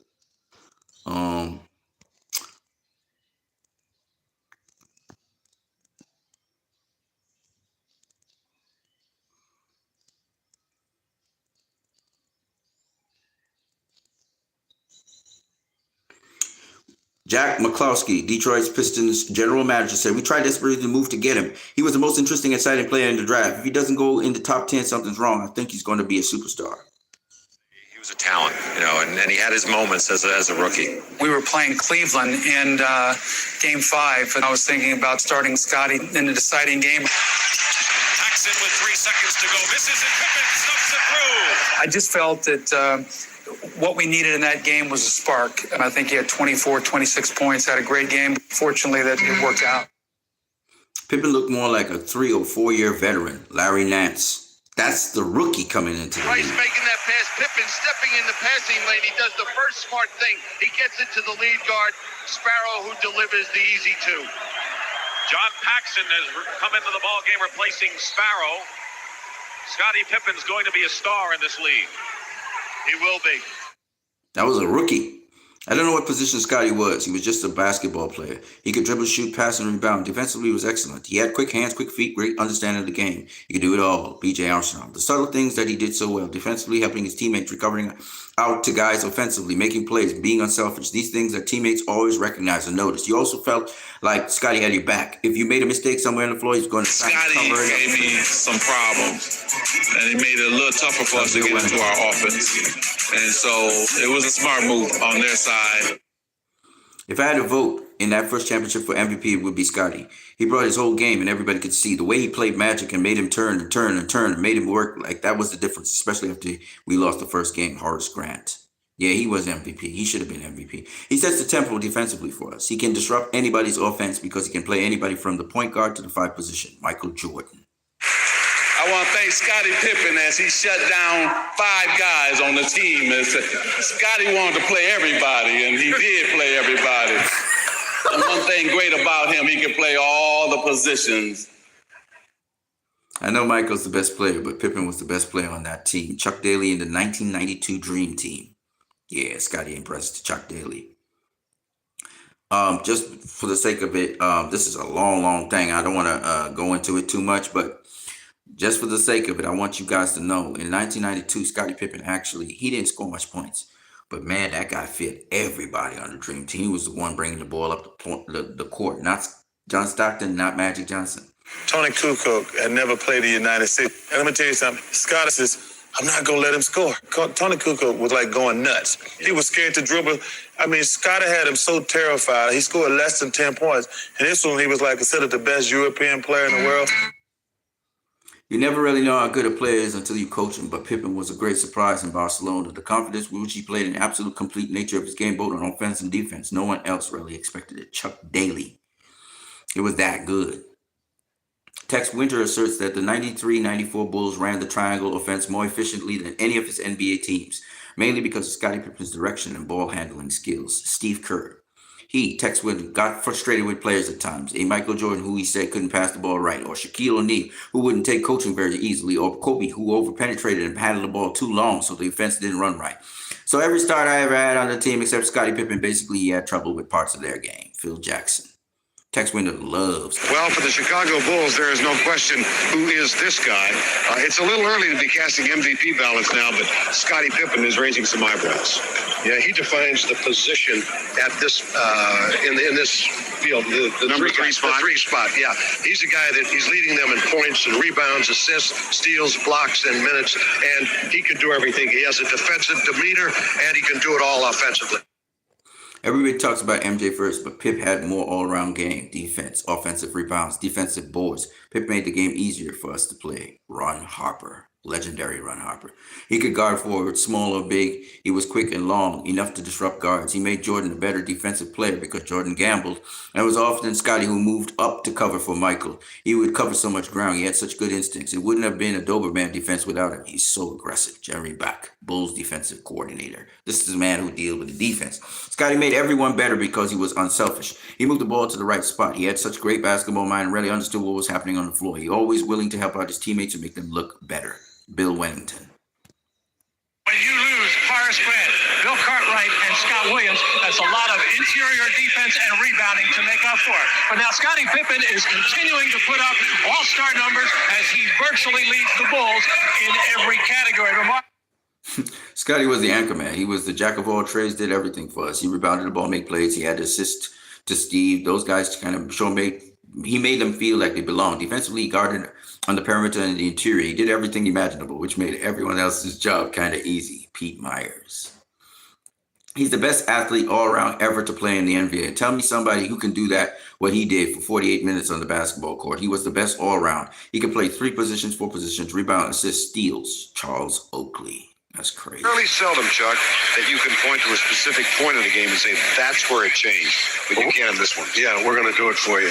Jack McCloskey, Detroit's Pistons general manager, said, "We tried desperately to move to get him. He was the most interesting, exciting player in the draft. If he doesn't go in the top 10, something's wrong. I think he's going to be a superstar." He was a talent, and he had his moments as a rookie. We were playing Cleveland in Game 5, and I was thinking about starting Scottie in the deciding game. Paxson with 3 seconds to go. This isn't Pippen. Stuffs it through. I just felt that what we needed in that game was a spark. And I think he had 24, 26 points, had a great game. Fortunately, that it worked out. Pippen looked more like a 3 or 4 year veteran, Larry Nance. That's the rookie coming into the Rice league. making that pass. Pippen stepping in the passing lane. He does the first smart thing. He gets it to the lead guard, Sparrow, who delivers the easy 2. John Paxson has come into the ball game replacing Sparrow. Scottie Pippen's going to be a star in this league. He will be. That was a rookie. I don't know what position Scottie was. He was just a basketball player. He could dribble, shoot, pass, and rebound. Defensively, he was excellent. He had quick hands, quick feet, great understanding of the game. He could do it all. B.J. Armstrong. The subtle things that he did so well. Defensively, helping his teammates, recovering out to guys offensively, making plays, being unselfish. These things that teammates always recognize and notice. You also felt like Scottie had your back. If you made a mistake somewhere on the floor, he's going to Scottie gave me some problems, and he made it a little tougher for us to get into our offense. And so it was a smart move on their side. If I had to vote in that first championship for MVP, it would be Scottie. He brought his whole game, and everybody could see the way he played Magic and made him turn and turn and turn and made him work. Like, that was the difference, especially after we lost the first game, Horace Grant. Yeah, he was MVP. He should have been MVP. He sets the tempo defensively for us. He can disrupt anybody's offense because he can play anybody from the point guard to the 5 position. Michael Jordan. I want to thank Scottie Pippen as he shut down 5 guys on the team. Scottie wanted to play everybody, and he did play everybody. And one thing great about him, he could play all the positions. I know Michael's the best player, but Pippen was the best player on that team. Chuck Daly in the 1992 Dream Team. Yeah, Scottie impressed Chuck Daly. Just for the sake of it, this is a long thing. I don't want to go into it too much, but just for the sake of it, I want you guys to know, in 1992, Scottie Pippen he didn't score much points. But, man, that guy fit everybody on the Dream Team. He was the one bringing the ball up the court. Not John Stockton, not Magic Johnson. Tony Kukoc had never played the United States. And let me tell you something. Scottie says, I'm not going to let him score. Tony Kukoc was like going nuts. He was scared to dribble. I mean, Scottie had him so terrified. He scored less than 10 points. And this one, he was like considered the best European player in the world. You never really know how good a player is until you coach him, but Pippen was a great surprise in Barcelona. The confidence with which he played and absolute complete nature of his game, both on offense and defense, no one else really expected it. Chuck Daly. It was that good. Tex Winter asserts that the 93-94 Bulls ran the triangle offense more efficiently than any of his NBA teams, mainly because of Scottie Pippen's direction and ball handling skills. Steve Kerr. Tex Winter, got frustrated with players at times. A Michael Jordan, who he said couldn't pass the ball right, or Shaquille O'Neal, who wouldn't take coaching very easily, or Kobe, who overpenetrated and paddled the ball too long so the offense didn't run right. So every start I ever had on the team except Scottie Pippen, basically he had trouble with parts of their game. Phil Jackson. Tex Winter loves. Well, for the Chicago Bulls, there is no question who is this guy. It's a little early to be casting MVP ballots now, but Scottie Pippen is raising some eyebrows. Yeah, he defines the position at this in this field, the number 3 spot. The 3 spot. Yeah, he's a guy that he's leading them in points and rebounds, assists, steals, blocks, and minutes, and he can do everything. He has a defensive demeanor, and he can do it all offensively. Everybody talks about MJ first, but Pip had more all-around game, defense, offensive rebounds, defensive boards. Pip made the game easier for us to play. Ron Harper. Legendary Ron Harper. He could guard forward, small or big. He was quick and long, enough to disrupt guards. He made Jordan a better defensive player because Jordan gambled, and it was often Scottie who moved up to cover for Michael. He would cover so much ground. He had such good instincts. It wouldn't have been a Doberman defense without him. He's so aggressive. Jeremy Back, Bulls defensive coordinator. This is a man who deals with the defense. Scottie made everyone better because he was unselfish. He moved the ball to the right spot. He had such great basketball mind and really understood what was happening on the floor. He always willing to help out his teammates and make them look better. Bill Wennington. When you lose Horace Grant, Bill Cartwright, and Scott Williams, that's a lot of interior defense and rebounding to make up for it. But now Scottie Pippen is continuing to put up all-star numbers as he virtually leads the Bulls in every category. Scottie was the anchor man. He was the jack of all trades, did everything for us. He rebounded the ball, make plays. He had to assist to Steve. Those guys kind of he made them feel like they belonged. Defensively, he guarded on the perimeter and the interior. He did everything imaginable, which made everyone else's job kind of easy. Pete Myers. He's the best athlete all around ever to play in the NBA. Tell me somebody who can do that, what he did for 48 minutes on the basketball court. He was the best all around. He could play 3 positions, 4 positions, rebound, assist, steals. Charles Oakley. That's crazy. Fairly seldom, Chuck, that you can point to a specific point of the game and say that's where it changed. But you can in this one. Yeah, we're going to do it for you.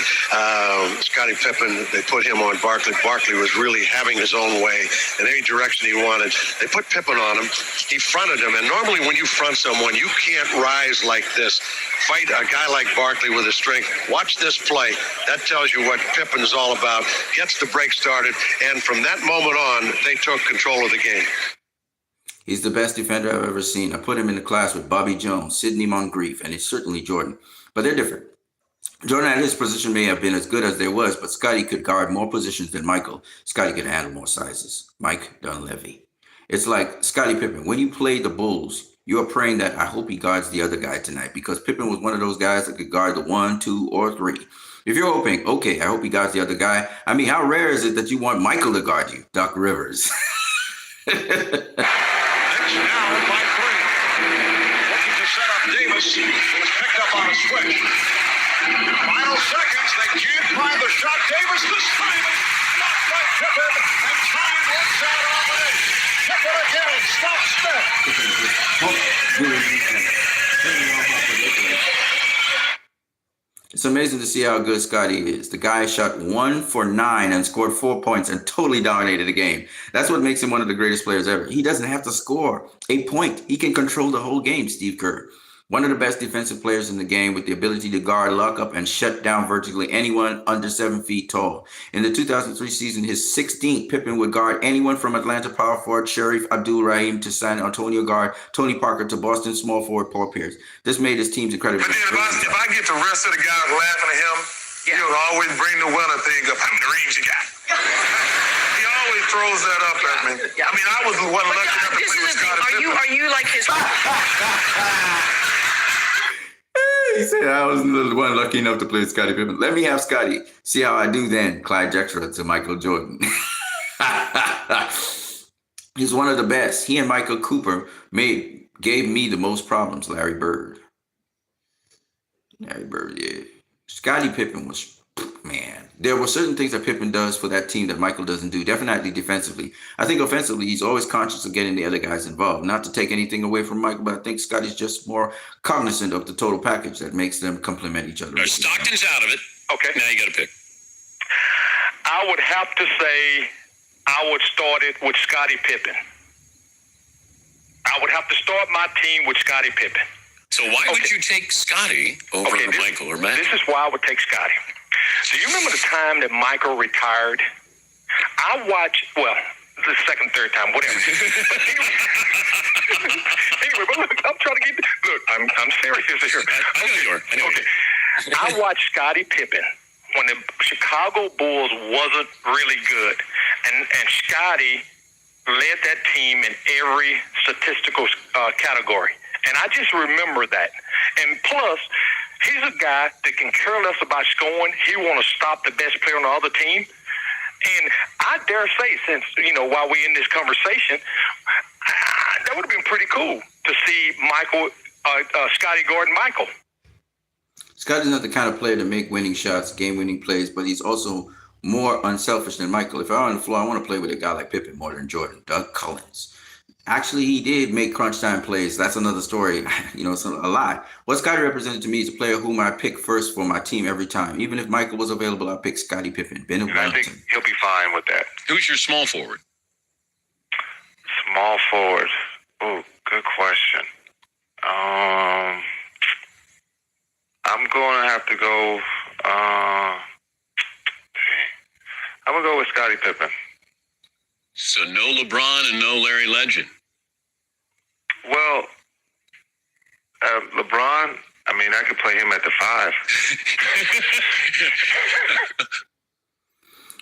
Scottie Pippen, they put him on Barkley. Barkley was really having his own way in any direction he wanted. They put Pippen on him. He fronted him. And normally when you front someone, you can't rise like this. Fight a guy like Barkley with his strength. Watch this play. That tells you what Pippen is all about. Gets the break started. And from that moment on, they took control of the game. He's the best defender I've ever seen. I put him in the class with Bobby Jones, Sidney Moncrief, and it's certainly Jordan. But they're different. Jordan at his position may have been as good as there was, but Scottie could guard more positions than Michael. Scottie could handle more sizes. Mike Dunleavy. It's like Scottie Pippen. When you play the Bulls, you're praying that I hope he guards the other guy tonight, because Pippen was one of those guys that could guard the 1, 2, or 3. If you're hoping, okay, I hope he guards the other guy. I mean, how rare is it that you want Michael to guard you? Doc Rivers. Now by 3. Looking to set up Davis, who was picked up on a switch. Final seconds, they can't find the shot. Davis this time is blocked by Pippen, and time works out on the net. Pippen again, stops It's amazing to see how good Scottie is. The guy shot 1 for 9 and scored 4 points and totally dominated the game. That's what makes him one of the greatest players ever. He doesn't have to score a point. He can control the whole game, Steve Kerr. One of the best defensive players in the game with the ability to guard, lock up, and shut down virtually anyone under 7 feet tall. In the 2003 season, his 16th, Pippen would guard anyone from Atlanta power forward Sharif Abdul-Rahim to San Antonio guard Tony Parker to Boston small forward Paul Pierce. This made his teams incredible. If I get the rest of the guys laughing at him, he'll always bring the winner thing up. How many rings you got? He always throws that up at me. I mean, I was the one lucky enough to play with Scottie Pippen. Are you like his? He said I was the one lucky enough to play with Scottie Pippen. Let me have Scottie. See how I do then. Clyde Drexler to Michael Jordan. He's one of the best. He and Michael Cooper gave me the most problems. Larry Bird, yeah. Scottie Pippen was, man. There were certain things that Pippen does for that team that Michael doesn't do. Definitely defensively. I think offensively, he's always conscious of getting the other guys involved. Not to take anything away from Michael, but I think Scottie's just more cognizant of the total package that makes them complement each other. Stockton's out of it. Okay. Now you got to pick. I would have to say I would start it with Scottie Pippen. I would have to start my team with Scottie Pippen. So why would you take Scottie over Michael or Matt? This is why I would take Scottie. Do you remember the time that Michael retired? I watched, well, the second, third time, whatever. Anyway, but look, I'm trying to keep it. Look, I'm serious here. I know you are. Okay. I watched Scottie Pippen when the Chicago Bulls wasn't really good. And Scottie led that team in every statistical category. And I just remember that. And plus, he's a guy that can care less about scoring. He want to stop the best player on the other team. And I dare say, since, while we're in this conversation, that would have been pretty cool to see Scottie guard Michael. Scottie's not the kind of player to make winning shots, game-winning plays, but he's also more unselfish than Michael. If I were on the floor, I want to play with a guy like Pippen more than Jordan. Doug Collins. Actually, he did make crunch time plays. That's another story. It's a lie. What Scottie represented to me is a player whom I pick first for my team every time. Even if Michael was available, I'd pick Scottie Pippen. And I think he'll be fine with that. Who's your small forward? Small forward. Oh, good question. I'm going to have to go. I'm going to go with Scottie Pippen. So no LeBron and no Larry Legend. Well, LeBron, I could play him at the 5.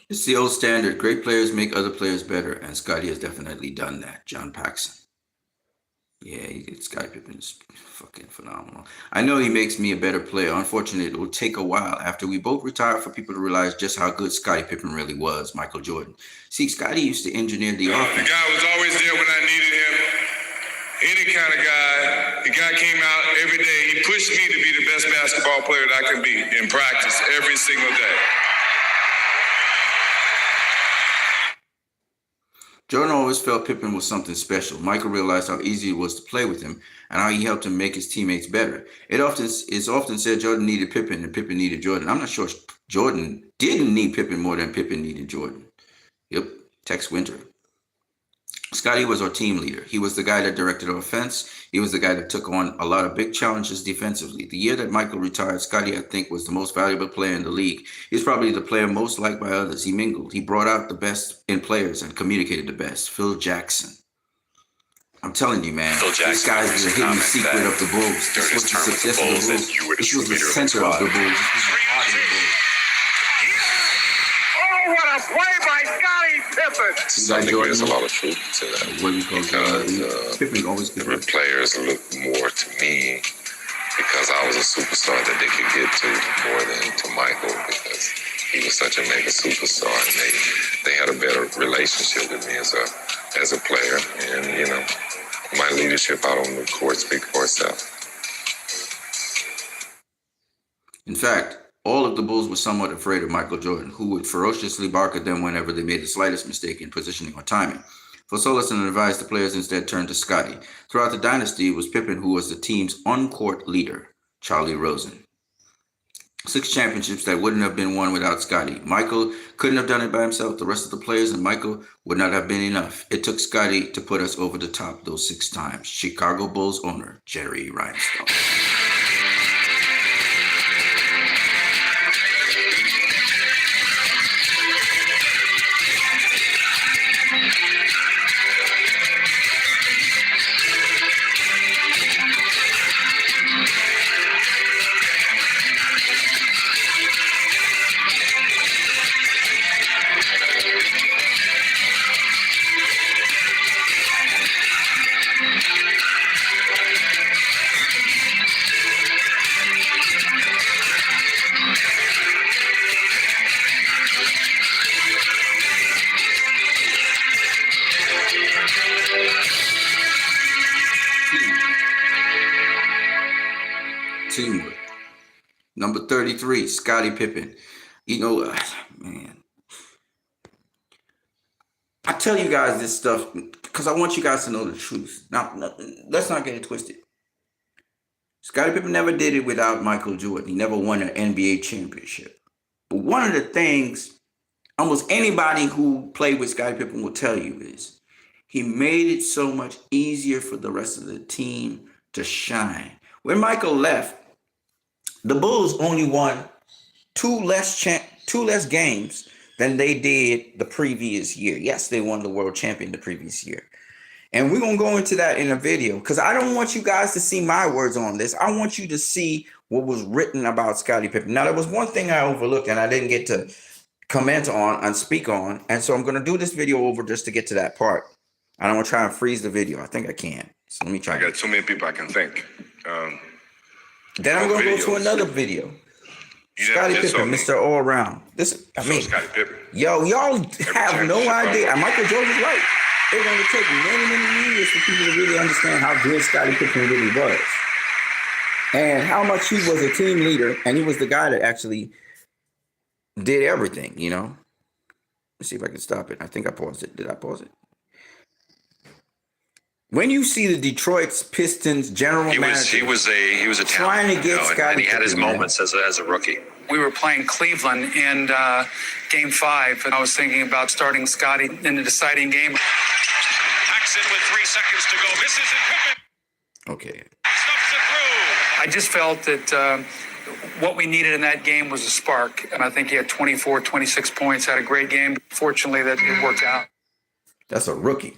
It's the old standard. Great players make other players better, and Scottie has definitely done that. John Paxson. Yeah, Scottie Pippen is fucking phenomenal. I know he makes me a better player. Unfortunately, it will take a while after we both retire for people to realize just how good Scottie Pippen really was, Michael Jordan. See, Scottie used to engineer the offense. The guy was always there when I needed him. Any kind of guy. The guy came out every day. He pushed me to be the best basketball player that I can be in practice every single day. Jordan always felt Pippen was something special. Michael realized how easy it was to play with him and how he helped him make his teammates better. It's often said Jordan needed Pippen and Pippen needed Jordan. I'm not sure Jordan didn't need Pippen more than Pippen needed Jordan. Yep, Tex Winter. Scottie was our team leader. He was the guy that directed our offense. He was the guy that took on a lot of big challenges defensively. The year that Michael retired, Scottie, I think, was the most valuable player in the league. He's probably the player most liked by others. He mingled. He brought out the best in players and communicated the best. Phil Jackson. I'm telling you, man, this guy's the hidden secret of the Bulls. This was the success of the Bulls. This was the center of the Bulls. This was the heart of the Bulls. Oh, what a play by Scottie Pippen! I think there's a lot of truth to that because Pippen always different players look more to me because I was a superstar that they could get to more than to Michael because he was such a mega superstar and they had a better relationship with me as a player, and my leadership out on the court speaks for itself. In fact, all of the Bulls were somewhat afraid of Michael Jordan, who would ferociously bark at them whenever they made the slightest mistake in positioning or timing. For solace and advice, the players instead turned to Scottie. Throughout the dynasty, it was Pippen who was the team's on-court leader, Charlie Rosen. 6 championships that wouldn't have been won without Scottie. Michael couldn't have done it by himself. The rest of the players and Michael would not have been enough. It took Scottie to put us over the top those 6 times. Chicago Bulls owner, Jerry Rhinestone. Teamwork. Number 33, Scottie Pippen. Man, I tell you guys this stuff because I want you guys to know the truth. Now, let's not get it twisted. Scottie Pippen never did it without Michael Jordan. He never won an NBA championship. But one of the things almost anybody who played with Scottie Pippen will tell you is he made it so much easier for the rest of the team to shine. When Michael left, the Bulls only won two less games than they did the previous year. Yes, they won the world champion the previous year. And we're going to go into that in a video because I don't want you guys to see my words on this. I want you to see what was written about Scottie Pippen. Now, there was one thing I overlooked and I didn't get to comment on and speak on. And so I'm going to do this video over just to get to that part. And I'm going to try and freeze the video. I think I can. So let me try. I got too many people I can thank. Then I'm going to go to another video. Scottie Pippen, Mr. All Around. Scottie Pippen. Yo, y'all have no idea. Michael Jordan's right. It's going to take many, many years for people to really understand how good Scottie Pippen really was. And how much he was a team leader. And he was the guy that actually did everything, Let's see if I can stop it. I think I paused it. Did I pause it? When you see the Detroit Pistons general manager, he was a talent, trying to get Scottie and he had his Pippen, moments as a rookie. We were playing Cleveland in Game 5, and I was thinking about starting Scottie in the deciding game. Paxson with 3 seconds to go. Misses it. Pippen Okay. stuffs it through. I just felt that what we needed in that game was a spark, and I think he had 24, 26 points, had a great game. Fortunately, that it worked out. That's a rookie.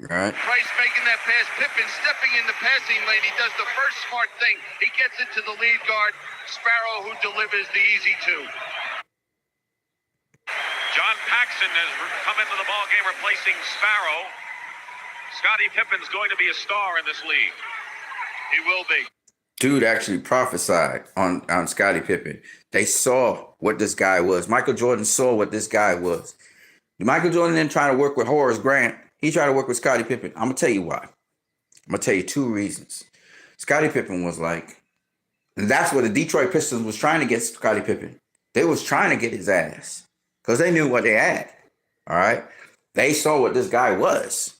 Right. Price making that pass. Pippen stepping in the passing lane. He does the first smart thing. He gets it to the lead guard, Sparrow, who delivers the easy 2. John Paxson has come into the ball game replacing Sparrow. Scottie Pippen's going to be a star in this league. He will be. Dude actually prophesied on Scottie Pippen. They saw what this guy was. Michael Jordan saw what this guy was. Michael Jordan didn't try to work with Horace Grant. He tried to work with Scottie Pippen. I'm going to tell you why. I'm going to tell you 2 reasons. Scottie Pippen was like, and that's what the Detroit Pistons was trying to get Scottie Pippen. They was trying to get his ass because they knew what they had. All right. They saw what this guy was.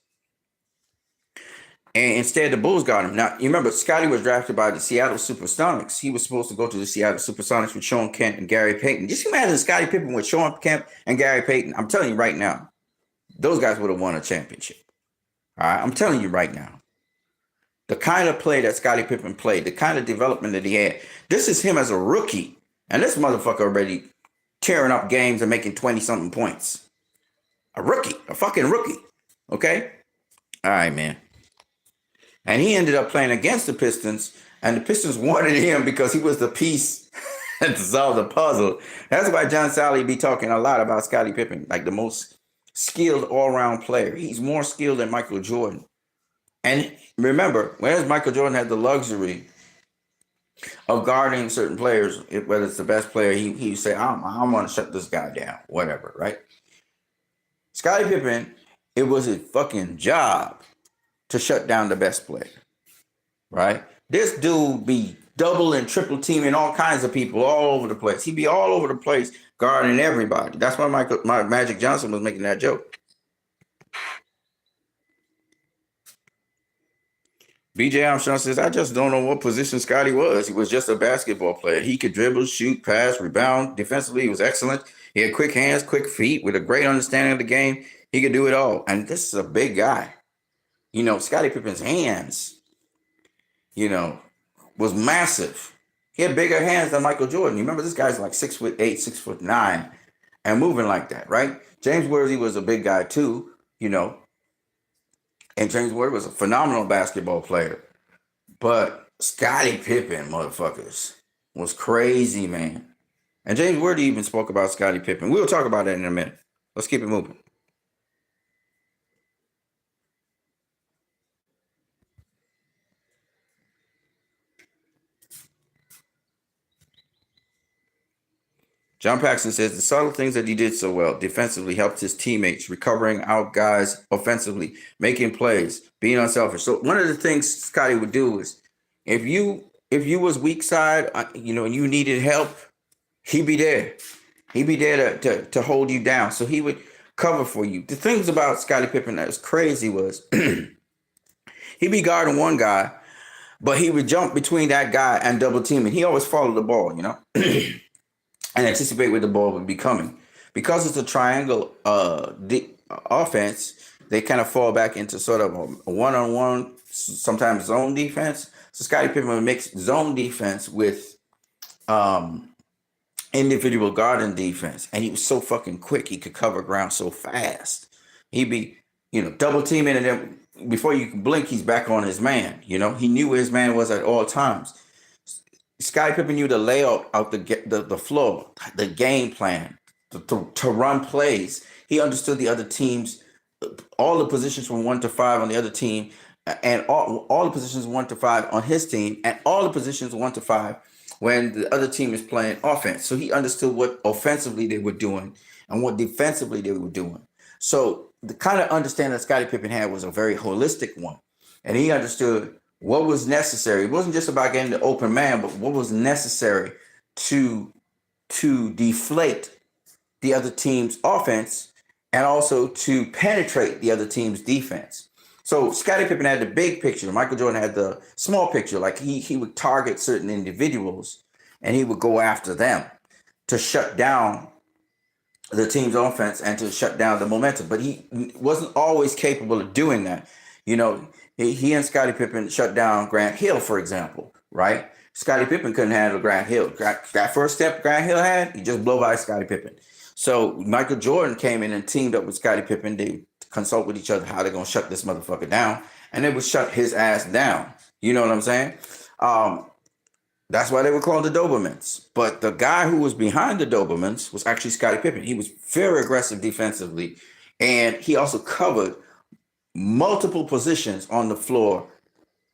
And instead, the Bulls got him. Now, you remember, Scottie was drafted by the Seattle Supersonics. He was supposed to go to the Seattle Supersonics with Sean Kemp and Gary Payton. Just imagine Scottie Pippen with Sean Kemp and Gary Payton. I'm telling you right now, those guys would have won a championship. All right, I'm telling you right now. The kind of play that Scottie Pippen played, the kind of development that he had. This is him as a rookie. And this motherfucker already tearing up games and making 20-something points. A rookie, a fucking rookie. Okay? All right, man. And he ended up playing against the Pistons, and the Pistons wanted him because he was the piece to solve the puzzle. That's why John Sally be talking a lot about Scottie Pippen, like the most skilled all-around player. He's more skilled than Michael Jordan. And remember, whereas Michael Jordan had the luxury of guarding certain players, whether it's the best player, he say, I want to shut this guy down, whatever, right? Scottie Pippen, it was his fucking job to shut down the best player, right? This dude be double and triple teaming all kinds of people all over the place. He'd be all over the place guarding everybody. That's why Magic Johnson was making that joke. BJ Armstrong says, I just don't know what position Scottie was. He was just a basketball player. He could dribble, shoot, pass, rebound. Defensively, he was excellent. He had quick hands, quick feet, with a great understanding of the game. He could do it all. And this is a big guy. You know, Scottie Pippen's hands, you know, was massive. He had bigger hands than Michael Jordan. You remember, this guy's like 6'8", 6'9", and moving like that, right? James Worthy was a big guy too, you know. And James Worthy was a phenomenal basketball player. But Scottie Pippen, motherfuckers, was crazy, man. And James Worthy even spoke about Scottie Pippen. We'll talk about that in a minute. Let's keep it moving. John Paxson says the subtle things that he did so well defensively helped his teammates, recovering out guys offensively, making plays, being unselfish. So one of the things Scottie would do is if you was weak side, you know, and you needed help, he'd be there. He'd be there to hold you down. So he would cover for you. The things about Scottie Pippen that was crazy was he'd be guarding one guy, but he would jump between that guy and double team, and he always followed the ball, you know. And anticipate where the ball would be coming. Because it's a triangle offense, they kind of fall back into sort of a one-on-one, sometimes zone defense. So Scottie Pippen would mix zone defense with individual guarding defense. And he was so fucking quick. He could cover ground so fast. He'd be, you know, double teaming, and then before you can blink, he's back on his man. You know, he knew where his man was at all times. Scottie Pippen knew the layout of the floor, the game plan, to run plays. He understood the other teams, all the positions from 1 to 5 on the other team, and all the positions 1 to 5 on his team, and all the positions 1 to 5 when the other team is playing offense. So he understood what offensively they were doing and what defensively they were doing. So the kind of understanding that Scottie Pippen had was a very holistic one, and he understood what was necessary. It wasn't just about getting the open man, but what was necessary to to deflate the other team's offense and also to penetrate the other team's defense. So Scottie Pippen had the big picture. Michael Jordan had the small picture. Like he would target certain individuals and he would go after them to shut down the team's offense and to shut down the momentum. But he wasn't always capable of doing that. You know, he and Scottie Pippen shut down Grant Hill, for example, right? Scottie Pippen couldn't handle Grant Hill. That first step Grant Hill had, he just blow by Scottie Pippen. So Michael Jordan came in and teamed up with Scottie Pippen. They consult with each other how they're going to shut this motherfucker down. And they would shut his ass down. You know what I'm saying? That's why they were called the Dobermans. But the guy who was behind the Dobermans was actually Scottie Pippen. He was very aggressive defensively. And he also covered multiple positions on the floor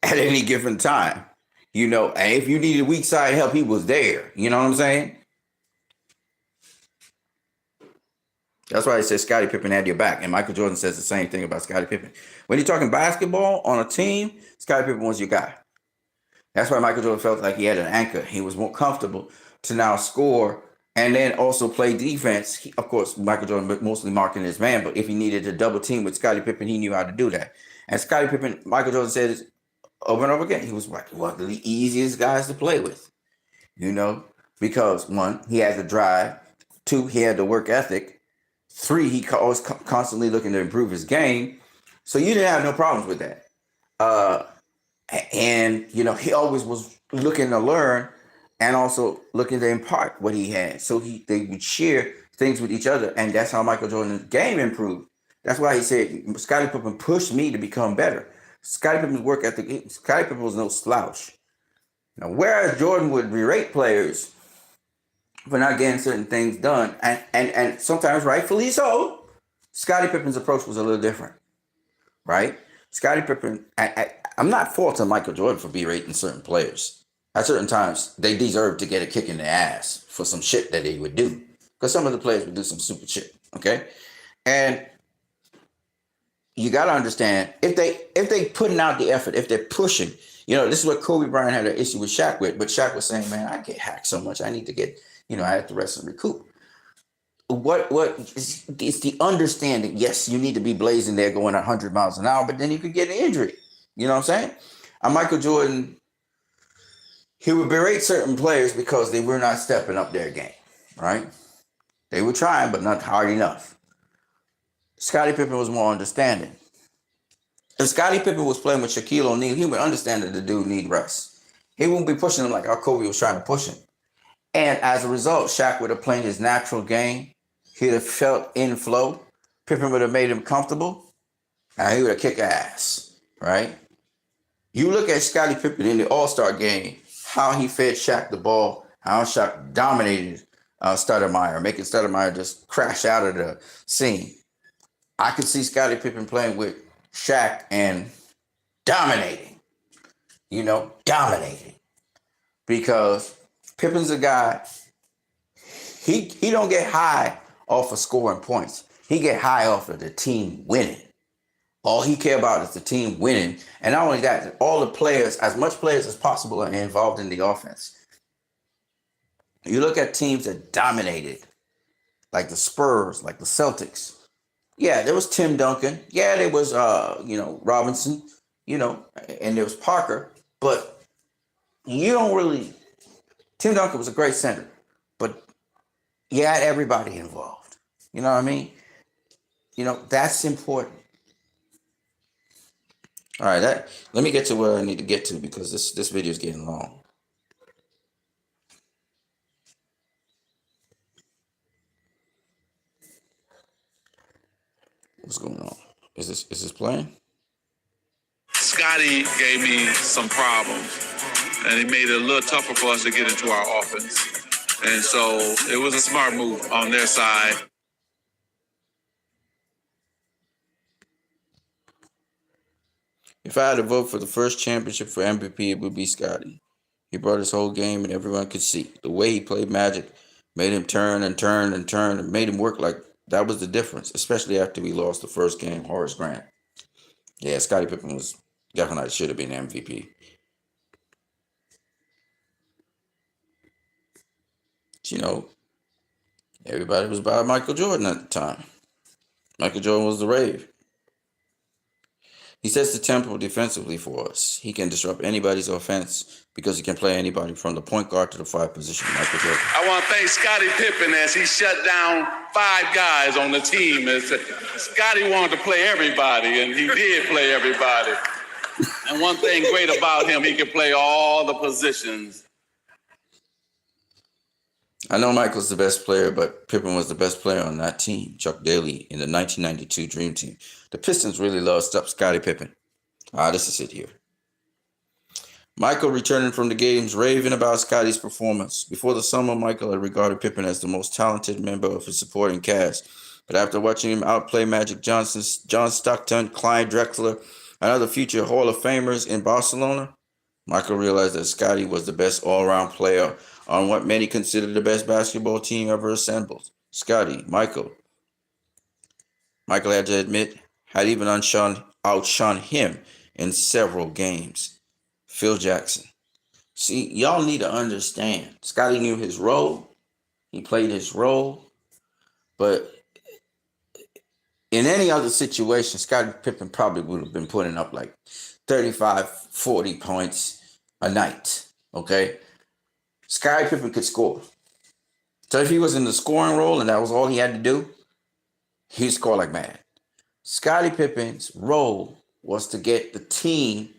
at any given time. You know, and if you needed weak side help, he was there. You know what I'm saying? That's why he says Scottie Pippen had your back. And Michael Jordan says the same thing about Scottie Pippen. When you're talking basketball on a team, Scottie Pippen was your guy. That's why Michael Jordan felt like he had an anchor. He was more comfortable to now score and then also play defense. Of course, Michael Jordan mostly marking his man, but if he needed to double team with Scottie Pippen, he knew how to do that. And Scottie Pippen, Michael Jordan said over and over again, he was like one of the easiest guys to play with, you know, because one, he had the drive. Two, he had the work ethic. Three, he was constantly looking to improve his game. So you didn't have no problems with that. And, you know, he always was looking to learn and also looking to impart what he had. So they would share things with each other. And that's how Michael Jordan's game improved. That's why he said, Scottie Pippen pushed me to become better. Scottie Pippen's work ethic, Scottie Pippen was no slouch. Now, whereas Jordan would berate players for not getting certain things done, and sometimes rightfully so, Scottie Pippen's approach was a little different, right? Scottie Pippen, I'm not faulting Michael Jordan for berating certain players. At certain times, they deserve to get a kick in the ass for some shit that they would do. Because some of the players would do some stupid shit, okay? And you got to understand, if they putting out the effort, if they're pushing, you know, this is what Kobe Bryant had an issue with Shaq with, but Shaq was saying, man, I get hacked so much, I need to get, you know, I have to rest and recoup. What is the understanding? Yes, you need to be blazing there going 100 miles an hour, but then you could get an injury. You know what I'm saying? Michael Jordan, he would berate certain players because they were not stepping up their game, right? They were trying, but not hard enough. Scottie Pippen was more understanding. If Scottie Pippen was playing with Shaquille O'Neal, he would understand that the dude need rest. He wouldn't be pushing him like how Kobe was trying to push him. And as a result, Shaq would have played his natural game. He'd have felt in flow. Pippen would have made him comfortable. And he would have kicked ass, right? You look at Scottie Pippen in the All-Star game, how he fed Shaq the ball, how Shaq dominated Stoudemire, making Stoudemire just crash out of the scene. I could see Scottie Pippen playing with Shaq and dominating, because Pippen's a guy, he don't get high off of scoring points. He get high off of the team winning. All he care about is the team winning. And not only that, all the players, as much players as possible, are involved in the offense. You look at teams that dominated, like the Spurs, like the Celtics. Yeah, there was Tim Duncan. Yeah, there was, Robinson, and there was Parker. But you don't really, Tim Duncan was a great center, but you had everybody involved. You know what I mean? That's important. All right, let me get to where I need to get to, because this video is getting long. What's going on? Is this playing? Scottie gave me some problems, and he made it a little tougher for us to get into our offense. And so it was a smart move on their side. If I had to vote for the first championship for MVP, it would be Scottie. He brought his whole game, and everyone could see the way he played Magic, made him turn and turn and turn, and made him work. Like, that was the difference, especially after we lost the first game, Horace Grant. Yeah, Scottie Pippen was definitely should have been MVP. Everybody was by Michael Jordan at the time. Michael Jordan was the rave. He sets the tempo defensively for us. He can disrupt anybody's offense because he can play anybody from the point guard to the 5 position. Michael Jordan. I want to thank Scottie Pippen as he shut down 5 guys on the team. Scottie wanted to play everybody, and he did play everybody. And one thing great about him, he could play all the positions. I know Michael's the best player, but Pippen was the best player on that team. Chuck Daly in the 1992 Dream Team. The Pistons really loved Scottie Pippen. This is it here. Michael returning from the games, raving about Scottie's performance. Before the summer, Michael had regarded Pippen as the most talented member of his supporting cast. But after watching him outplay Magic Johnson, John Stockton, Clyde Drexler, and other future Hall of Famers in Barcelona, Michael realized that Scottie was the best all-around player on what many consider the best basketball team ever assembled. Michael had to admit, had even outshone him in several games. Phil Jackson. See, y'all need to understand. Scottie knew his role. He played his role. But in any other situation, Scottie Pippen probably would have been putting up like 35, 40 points a night. Okay? Scottie Pippen could score. So if he was in the scoring role and that was all he had to do, he'd score like mad. Scottie Pippen's role was to get the team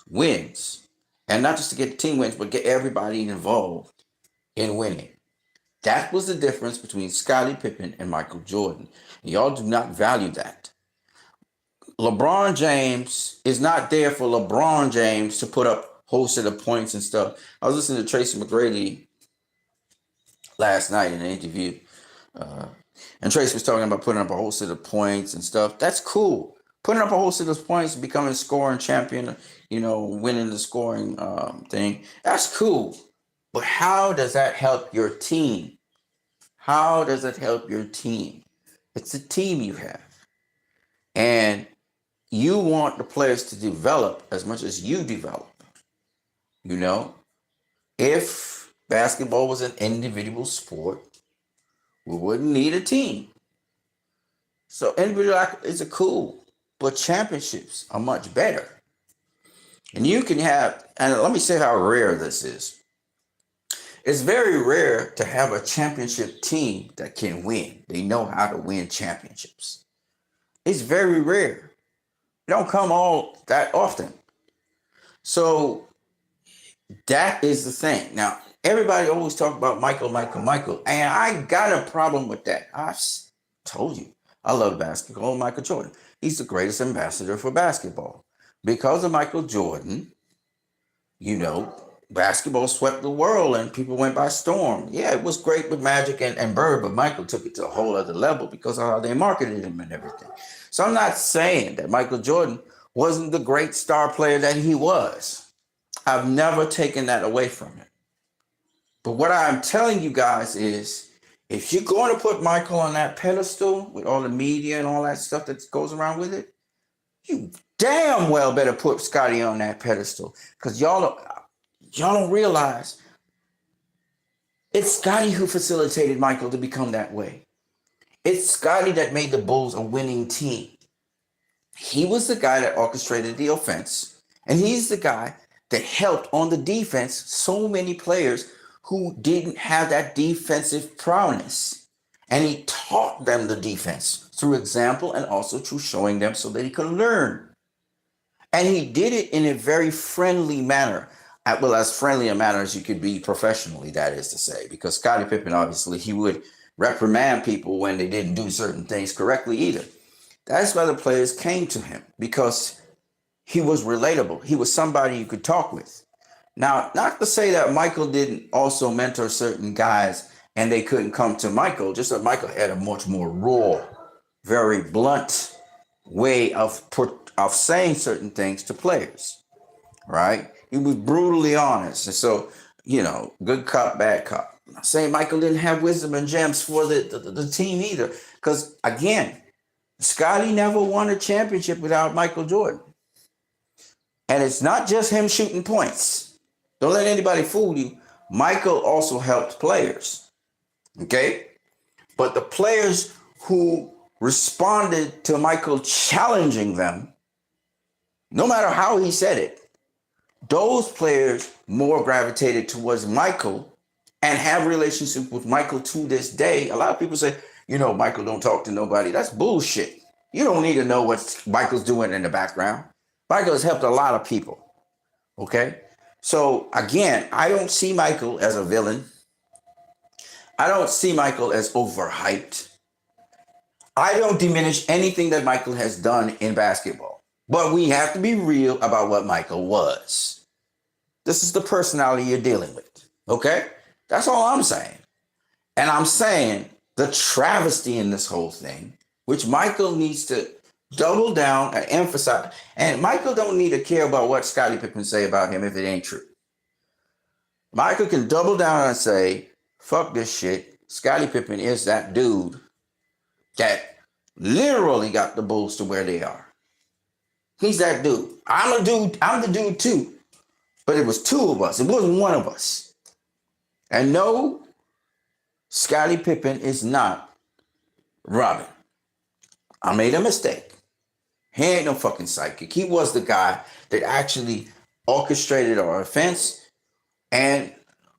wins. And not just to get the team wins, but get everybody involved in winning. That was the difference between Scottie Pippen and Michael Jordan. Y'all do not value that. LeBron James is not there for LeBron James to put up whole set of points and stuff. I was listening to Tracy McGrady last night in an interview. And Tracy was talking about putting up a whole set of points and stuff. That's cool. Putting up a whole set of points, becoming a scoring champion, winning the scoring thing. That's cool. But how does that help your team? How does it help your team? It's a team you have. And you want the players to develop as much as you develop. If basketball was an individual sport, we wouldn't need a team. So individual athletes are cool, but championships are much better. And you can have, and let me say how rare this is. It's very rare to have a championship team that can win. They know how to win championships. It's very rare. It don't come all that often. So that is the thing. Now, everybody always talk about Michael. And I got a problem with that. I've told you. I love basketball. Michael Jordan. He's the greatest ambassador for basketball. Because of Michael Jordan, basketball swept the world and people went by storm. Yeah, it was great with Magic and Bird, but Michael took it to a whole other level because of how they marketed him and everything. So I'm not saying that Michael Jordan wasn't the great star player that he was. I've never taken that away from him. But what I'm telling you guys is, if you're going to put Michael on that pedestal with all the media and all that stuff that goes around with it, you damn well better put Scottie on that pedestal. Because y'all don't realize it's Scottie who facilitated Michael to become that way. It's Scottie that made the Bulls a winning team. He was the guy that orchestrated the offense, and he's the guy that helped on the defense so many players who didn't have that defensive prowess. And he taught them the defense through example and also through showing them so that he could learn. And he did it in a very friendly manner. Well, as friendly a manner as you could be professionally, that is to say, because Scottie Pippen, obviously, he would reprimand people when they didn't do certain things correctly either. That's why the players came to him, because he was relatable. He was somebody you could talk with. Now, not to say that Michael didn't also mentor certain guys and they couldn't come to Michael, just that Michael had a much more raw, very blunt way of saying certain things to players, right? He was brutally honest. And so, good cop, bad cop. I'm not saying Michael didn't have wisdom and gems for the team either. Because, again, Scottie never won a championship without Michael Jordan. And it's not just him shooting points. Don't let anybody fool you. Michael also helped players. Okay? But the players who responded to Michael challenging them, no matter how he said it, those players more gravitated towards Michael and have relationship with Michael to this day. A lot of people say, Michael don't talk to nobody. That's bullshit. You don't need to know what Michael's doing in the background. Michael has helped a lot of people. Okay? So again, I don't see Michael as a villain. I don't see Michael as overhyped. I don't diminish anything that Michael has done in basketball. But we have to be real about what Michael was. This is the personality you're dealing with. Okay? That's all I'm saying. And I'm saying the travesty in this whole thing, which Michael needs to double down and emphasize. And Michael don't need to care about what Scottie Pippen say about him if it ain't true. Michael can double down and say, fuck this shit. Scottie Pippen is that dude that literally got the Bulls to where they are. He's that dude. I'm the dude too. But it was two of us. It wasn't one of us. And no, Scottie Pippen is not Robin. I made a mistake. He ain't no fucking psychic. He was the guy that actually orchestrated our offense and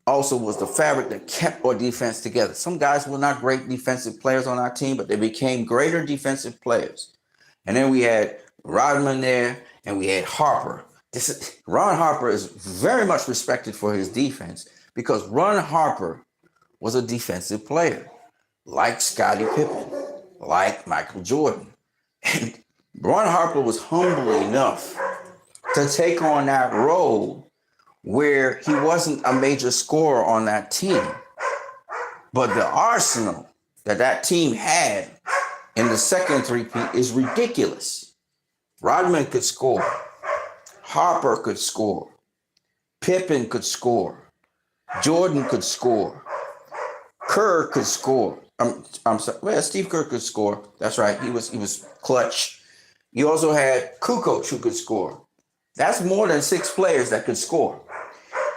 also was the fabric that kept our defense together. Some guys were not great defensive players on our team, but they became greater defensive players. And then we had Rodman there, and we had Harper. Ron Harper is very much respected for his defense because Ron Harper was a defensive player, like Scottie Pippen, like Michael Jordan. And Ron Harper was humble enough to take on that role where he wasn't a major scorer on that team. But the arsenal that team had in the second three-peat is ridiculous. Rodman could score. Harper could score. Pippen could score. Jordan could score. Kerr could score. I'm sorry. Well, Steve Kerr could score. That's right. He was clutch. You also had Kukoc who could score. That's more than 6 players that could score.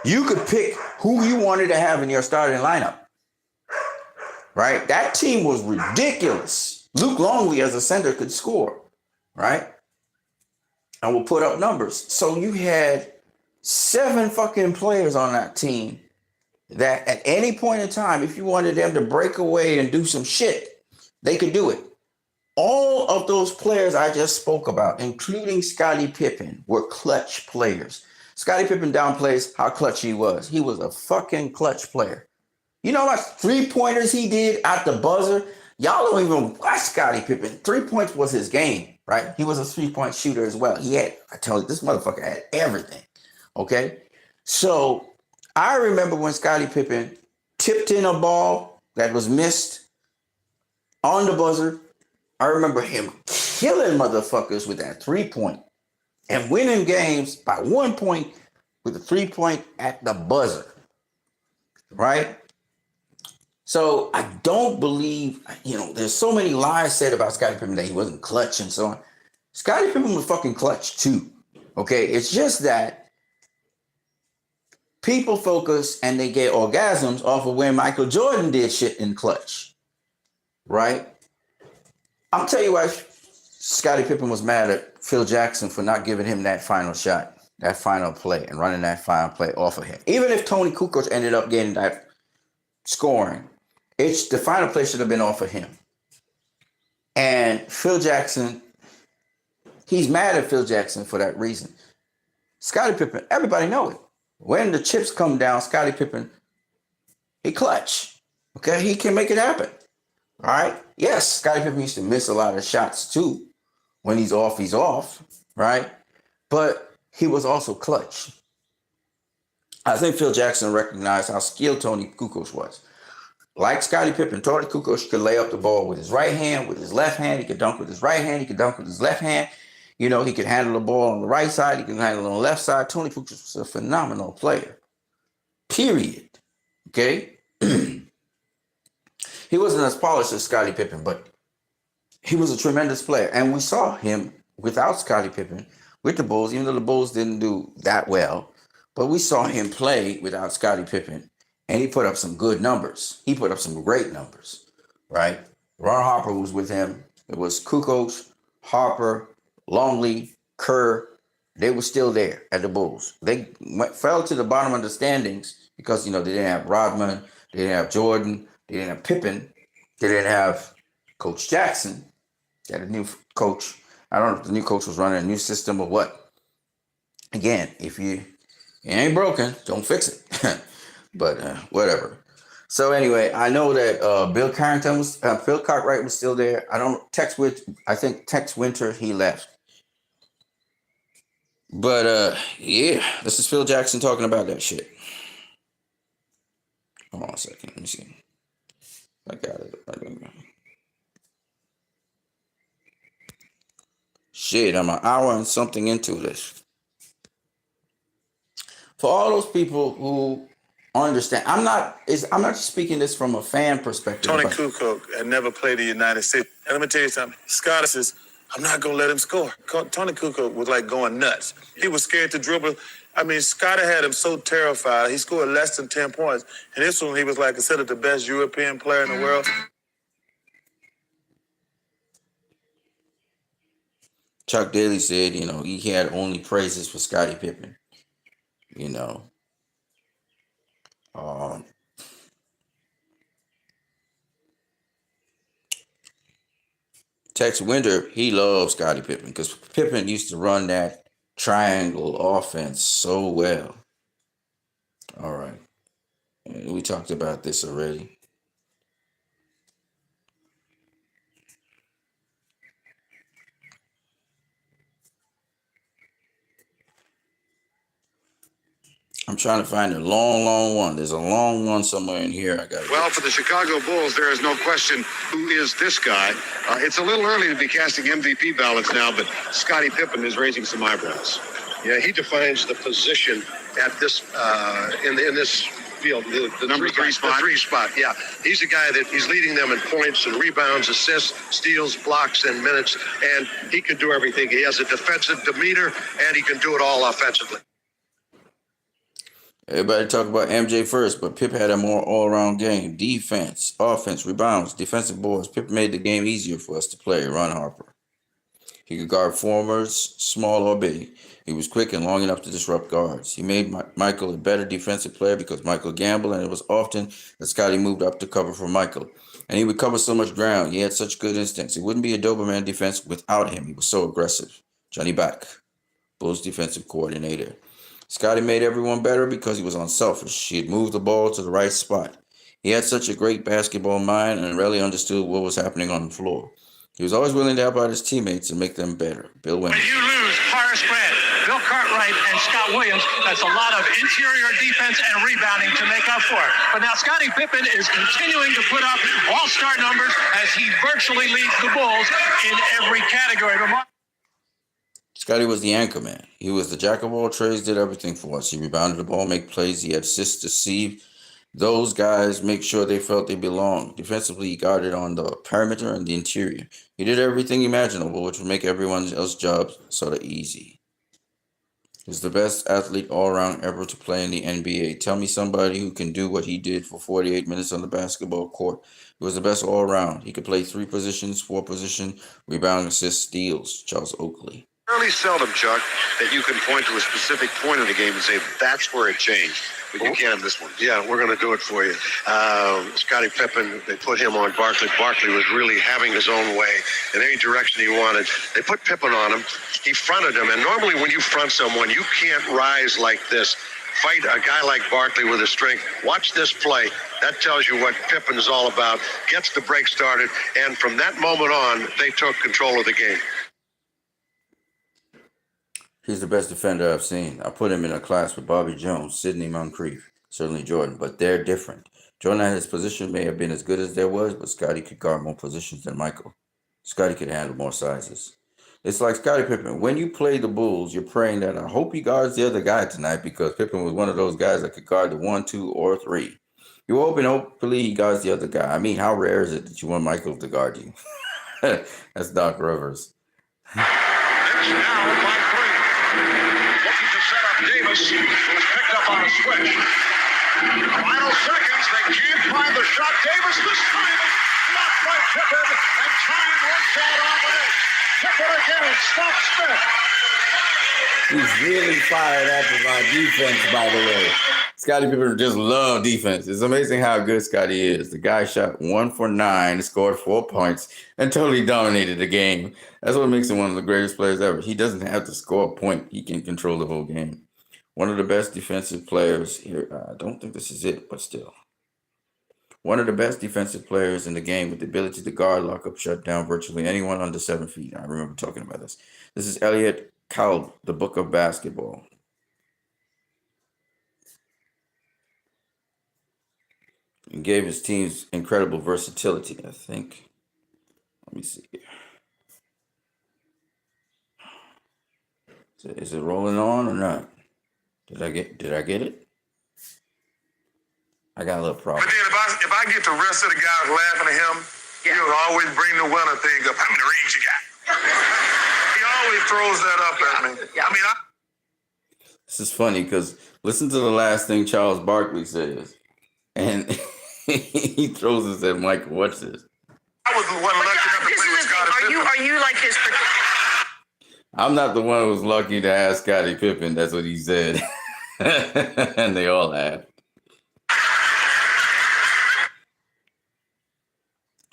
You could pick who you wanted to have in your starting lineup. Right? That team was ridiculous. Luke Longley as a center could score. Right? And will put up numbers. So you had 7 fucking players on that team that at any point in time, if you wanted them to break away and do some shit, they could do it. All of those players I just spoke about, including Scottie Pippen, were clutch players. Scottie Pippen downplays how clutch he was. He was a fucking clutch player. You know how much 3-pointers he did at the buzzer? Y'all don't even watch Scottie Pippen. 3 points was his game, right? He was a 3-point shooter as well. I tell you, this motherfucker had everything, okay? So I remember when Scottie Pippen tipped in a ball that was missed on the buzzer. I remember him killing motherfuckers with that 3-point and winning games by 1 point with a 3-point at the buzzer, right? So I don't believe, there's so many lies said about Scottie Pippen that he wasn't clutch and so on. Scottie Pippen was fucking clutch too, okay? It's just that people focus and they get orgasms off of when Michael Jordan did shit in clutch, right? I'll tell you why Scottie Pippen was mad at Phil Jackson for not giving him that final shot, that final play, and running that final play off of him. Even if Tony Kukoc ended up getting that scoring, the final play should have been off of him. And Phil Jackson, he's mad at Phil Jackson for that reason. Scottie Pippen, everybody know it. When the chips come down, Scottie Pippen, he clutch. Okay, he can make it happen. All right. Yes, Scottie Pippen used to miss a lot of shots too. When he's off, right? But he was also clutch. I think Phil Jackson recognized how skilled Tony Kukoc was. Like Scottie Pippen, Tony Kukoc could lay up the ball with his right hand, with his left hand. He could dunk with his right hand. He could dunk with his left hand. He could handle the ball on the right side. He could handle it on the left side. Tony Kukoc was a phenomenal player. Period. Okay? He wasn't as polished as Scottie Pippen, but he was a tremendous player. And we saw him without Scottie Pippen with the Bulls, even though the Bulls didn't do that well. But we saw him play without Scottie Pippen, and he put up some good numbers. He put up some great numbers. right? Ron Harper was with him. It was Kukoc, Harper, Longley, Kerr. They were still there at the Bulls. They fell to the bottom of the standings because, they didn't have Rodman, they didn't have Jordan, they didn't have Pippen, they didn't have Coach Jackson. They had a new coach. I don't know if the new coach was running a new system or what. Again, if it ain't broken, don't fix it. But whatever. So anyway, I know that Bill Cartwright was still there. I think Tex Winter, he left. But yeah, this is Phil Jackson talking about that shit. Hold on a second. Let me see. I got it. Shit, I'm an hour and something into this. For all those people who understand, I'm not just speaking this from a fan perspective. Tony Kukoc had never played the United States. And let me tell you something. Scottie says, I'm not going to let him score. Tony Kukoc was like going nuts. He was scared to dribble. I mean, Scottie had him so terrified. He scored less than 10 points. And this one, he was like considered the best European player in the world. Chuck Daly said, he had only praises for Scottie Pippen. Tex Winter, he loves Scottie Pippen because Pippen used to run that triangle offense so well. All right. We talked about this already. I'm trying to find a long one. There's a long one somewhere in here. Well, for the Chicago Bulls, there is no question who is this guy. It's a little early to be casting MVP ballots now, but Scottie Pippen is raising some eyebrows. Yeah, he defines the position at this in this field, the number three spot. The 3 spot, yeah. He's the guy that he's leading them in points and rebounds, assists, steals, blocks, and minutes, and he can do everything. He has a defensive demeanor, and he can do it all offensively. Everybody talk about MJ first, but Pip had a more all-around game. Defense, offense, rebounds, defensive boards. Pip made the game easier for us to play. Ron Harper. He could guard forwards, small or big. He was quick and long enough to disrupt guards. He made Michael a better defensive player because Michael gambled, and it was often that Scottie moved up to cover for Michael. And he would cover so much ground. He had such good instincts. It wouldn't be a Doberman defense without him. He was so aggressive. Johnny Back, Bulls defensive coordinator. Scottie made everyone better because he was unselfish. He had moved the ball to the right spot. He had such a great basketball mind and really understood what was happening on the floor. He was always willing to help out his teammates and make them better. Bill Wimmer. When you lose Horace Grant, Bill Cartwright, and Scott Williams, that's a lot of interior defense and rebounding to make up for it. But now Scottie Pippen is continuing to put up all-star numbers as he virtually leads the Bulls in every category. Scottie was the anchor man. He was the jack of all trades, did everything for us. He rebounded the ball, make plays. He had assists to see those guys make sure they felt they belonged. Defensively, he guarded on the perimeter and the interior. He did everything imaginable, which would make everyone else's job sort of easy. He's the best athlete all-around ever to play in the NBA. Tell me somebody who can do what he did for 48 minutes on the basketball court. He was the best all-around. He could play 3 positions, 4 positions, rebound, assist, steals. Charles Oakley. Fairly seldom, Chuck, that you can point to a specific point in the game and say that's where it changed. But you can this one. Yeah, we're going to do it for you. Scottie Pippen, they put him on Barkley. Barkley was really having his own way in any direction he wanted. They put Pippen on him. He fronted him. And normally when you front someone, you can't rise like this. Fight a guy like Barkley with his strength. Watch this play. That tells you what Pippen is all about. Gets the break started. And from that moment on, they took control of the game. He's the best defender I've seen. I put him in a class with Bobby Jones, Sidney Moncrief, certainly Jordan, but they're different. Jordan at his position may have been as good as there was, but Scottie could guard more positions than Michael. Scottie could handle more sizes. It's like Scottie Pippen. When you play the Bulls, you're praying that I hope he guards the other guy tonight because Pippen was one of those guys that could guard the 1, 2, or 3. You hope and hopefully he guards the other guy. I mean, how rare is it that you want Michael to guard you? That's Doc Rivers. Davis, who's picked up on a switch. Final seconds, they can't find the shot. Davis this time. blocked by Pippen, and time runs out on the net. Pippen again, stops Smith. He's really fired up about defense, by the way. Scottie Pippen just love defense. It's amazing how good Scottie is. The guy shot 1 for 9, scored 4 points, and totally dominated the game. That's what makes him one of the greatest players ever. He doesn't have to score a point. He can control the whole game. One of the best defensive players here. I don't think this is it, but still. One of the best defensive players in the game with the ability to guard, lock up, shut down virtually anyone under 7 feet. I remember talking about this. This is L.I.V.E, the Book of Basketball. He gave his teams incredible versatility, I think. Let me see here. Is it rolling on or not? Did I get it? I got a little problem. But then if I get the rest of the guys laughing at him, he'll always bring the winner thing up. How many rings you got? He always throws that up at me. I mean, This is funny because listen to the last thing Charles Barkley says. And he throws this at Michael. Watch this. I was the one lucky enough to play with Scottie Pippen. Are you like his? I'm not the one who was lucky to ask Scottie Pippen. That's what he said. And they all laughed.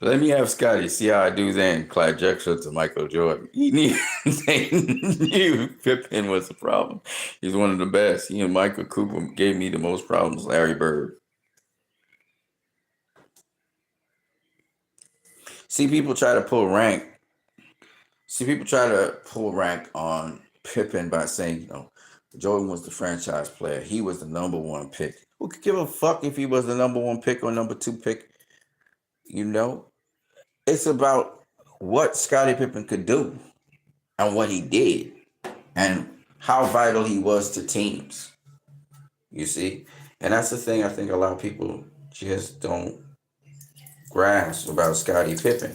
Let me have Scottie see how I do then. Clyde Drexler to Michael Jordan. They knew Pippen was the problem. He's one of the best. He and Michael Cooper gave me the most problems. Larry Bird. See, people try to pull rank on Pippen by saying, Jordan was the franchise player. He was the number 1 pick. Who could give a fuck if he was the number 1 pick or number 2 pick? It's about what Scottie Pippen could do and what he did and how vital he was to teams. You see? And that's the thing I think a lot of people just don't grasp about Scottie Pippen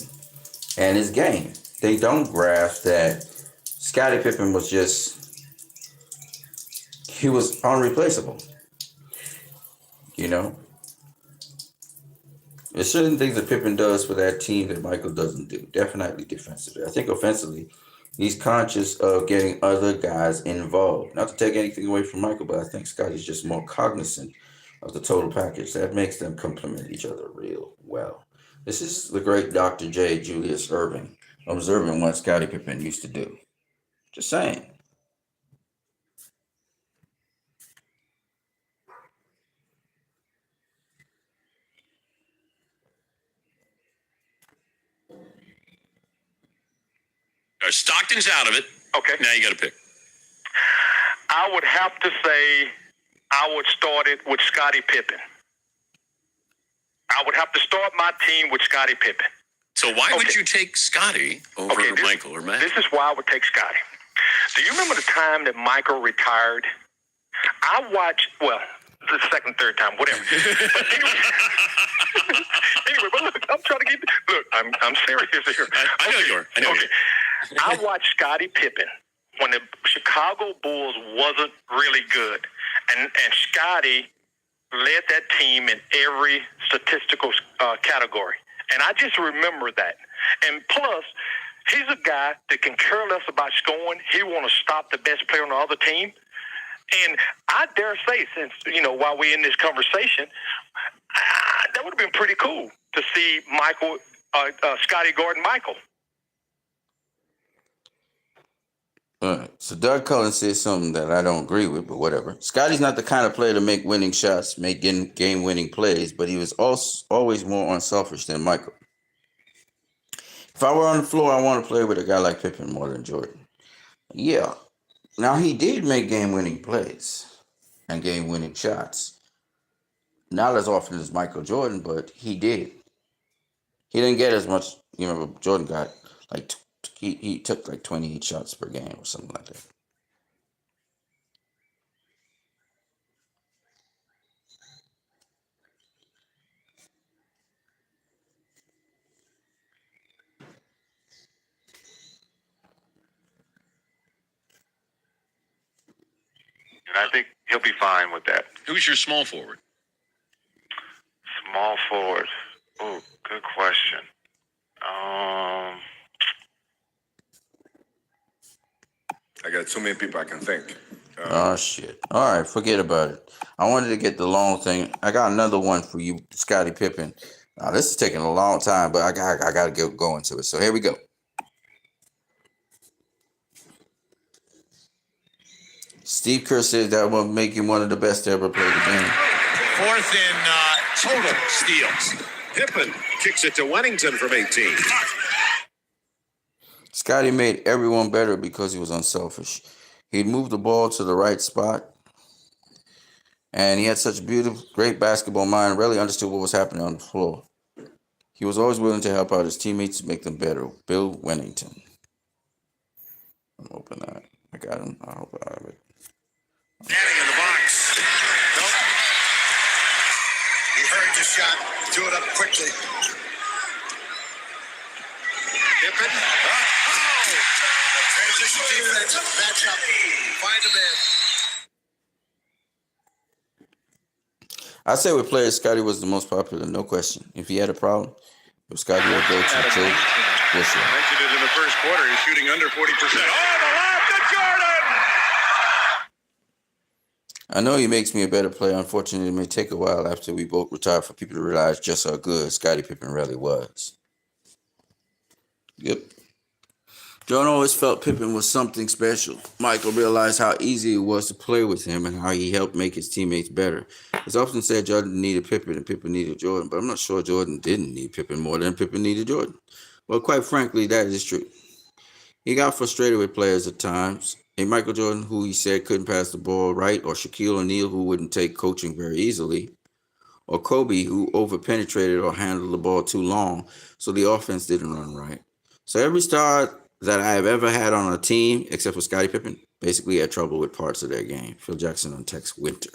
and his game. They don't grasp that Scottie Pippen was he was unreplaceable. There's certain things that Pippen does for that team that Michael doesn't do. Definitely defensively. I think offensively, he's conscious of getting other guys involved. Not to take anything away from Michael, but I think Scottie's just more cognizant of the total package. That makes them complement each other real well. This is the great Dr. J. Julius Erving observing what Scottie Pippen used to do. Just saying. Stockton's out of it. Okay. Now you got to pick. I would have to say I would start it with Scottie Pippen. I would have to start my team with Scottie Pippen. So why would you take Scottie over Michael or Matt? This is why I would take Scottie. Do you remember the time that Michael retired? I watched, the second, third time, whatever. But anyway, but look, I'm trying to get. Look, I'm serious here. I know you are. I know you. I watched Scottie Pippen when the Chicago Bulls wasn't really good, and Scottie led that team in every statistical category, and I just remember that. And plus, he's a guy that can care less about scoring. He want to stop the best player on the other team. And I dare say, since, while we're in this conversation, that would have been pretty cool to see Scottie guarding Michael. All right. So Doug Cullen says something that I don't agree with, but whatever. Scottie's not the kind of player to make winning shots, make game-winning plays, but he was always more unselfish than Michael. If I were on the floor, I want to play with a guy like Pippen more than Jordan. Yeah. Now, he did make game-winning plays and game-winning shots. Not as often as Michael Jordan, but he did. He didn't get as much. Jordan got he took 28 shots per game or something like that. And I think he'll be fine with that. Who's your small forward? Small forward. Oh, good question. I got too many people I can think. Oh, shit. All right, forget about it. I wanted to get the long thing. I got another one for you, Scottie Pippen. Now, this is taking a long time, but I got to go into it. So here we go. Steve Kerr said that will make him one of the best to ever play the game. 4th in total steals. Pippen kicks it to Wennington from 18. Scottie made everyone better because he was unselfish. He'd move the ball to the right spot, and he had such a beautiful, great basketball mind, really understood what was happening on the floor. He was always willing to help out his teammates to make them better. Bill Wennington. I'm hoping that I got him. I hope I have it. Standing in the box. Nope. He heard the shot. Threw it up quickly. Pippen. Transition defense. Match up. Find a man. I say with players, Scottie was the most popular, no question. If he had a problem, it was Scottie would go to the trade. Yes, sir. Mentioned it in the first quarter. He's shooting under 40%. Oh, the lob to Jordan! I know he makes me a better player. Unfortunately, it may take a while after we both retire for people to realize just how good Scottie Pippen really was. Yep. John always felt Pippen was something special. Michael realized how easy it was to play with him and how he helped make his teammates better. It's often said Jordan needed Pippen and Pippen needed Jordan, but I'm not sure Jordan didn't need Pippen more than Pippen needed Jordan. Well, quite frankly, that is true. He got frustrated with players at times. A Michael Jordan who he said couldn't pass the ball right, or Shaquille O'Neal who wouldn't take coaching very easily, or Kobe who overpenetrated or handled the ball too long, so the offense didn't run right. So every star that I have ever had on a team, except for Scottie Pippen, basically had trouble with parts of their game. Phil Jackson on Tex Winter.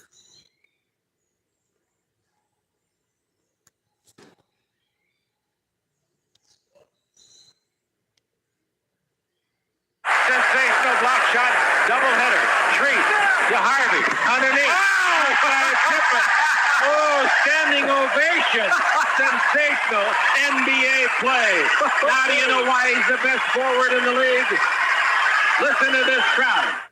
Sensational block shot, doubleheader. Treat to Harvey underneath. Oh, Scottie Pippen. Oh, standing ovation. Sensational NBA play. Now do you know why he's the best forward in the league? Listen to this crowd.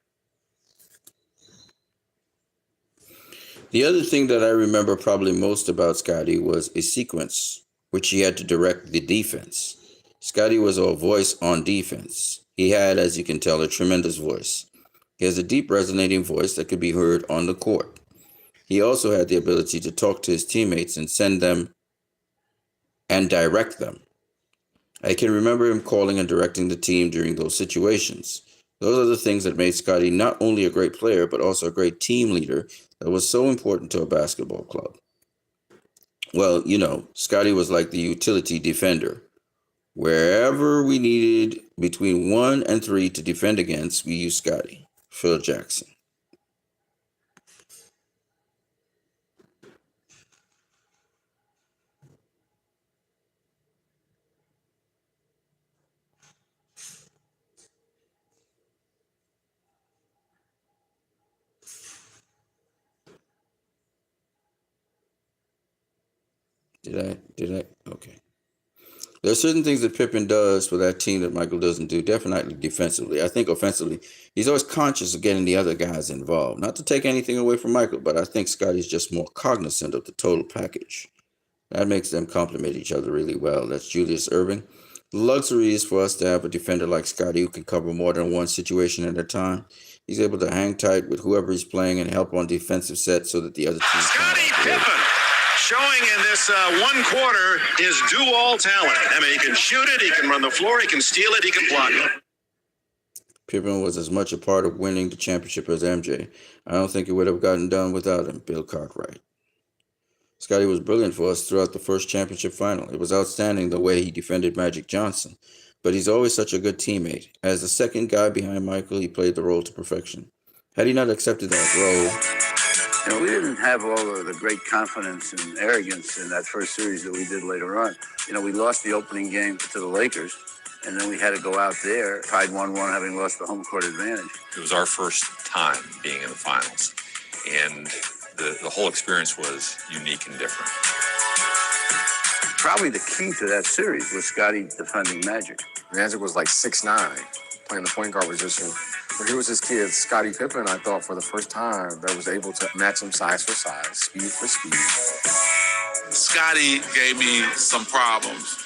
The other thing that I remember probably most about Scottie was a sequence which he had to direct the defense. Scottie was a voice on defense. He had, as you can tell, a tremendous voice. He has a deep resonating voice that could be heard on the court. He also had the ability to talk to his teammates and send them and direct them. I can remember him calling and directing the team during those situations. Those are the things that made Scottie not only a great player, but also a great team leader that was so important to a basketball club. Well, you know, Scottie was like the utility defender. Wherever we needed between 1 and 3 to defend against, we used Scottie. Phil Jackson. Did I? Okay. There are certain things that Pippen does for that team that Michael doesn't do, definitely defensively. I think offensively, he's always conscious of getting the other guys involved. Not to take anything away from Michael, but I think Scottie's just more cognizant of the total package. That makes them complement each other really well. That's Julius Erving. The luxury is for us to have a defender like Scottie who can cover more than one situation at a time. He's able to hang tight with whoever he's playing and help on defensive sets so that the other team Scottie Pippen showing in this one quarter his do-all talent. I mean, he can shoot it, he can run the floor, he can steal it, he can block it. Pippen was as much a part of winning the championship as MJ. I don't think it would have gotten done without him. Bill Cartwright. Scottie was brilliant for us throughout the first championship final. It was outstanding the way he defended Magic Johnson, but he's always such a good teammate. As the second guy behind Michael, he played the role to perfection. Had he not accepted that role, we didn't have all of the great confidence and arrogance in that first series that we did later on. We lost the opening game to the Lakers, and then we had to go out there, tied 1-1, having lost the home court advantage. It was our first time being in the finals, and the whole experience was unique and different. probably the key to that series was Scottie defending Magic. Magic was like 6'9", playing the point guard position. But here was this kid, Scottie Pippen, I thought for the first time, that was able to match him size for size, speed for speed. Scottie gave me some problems,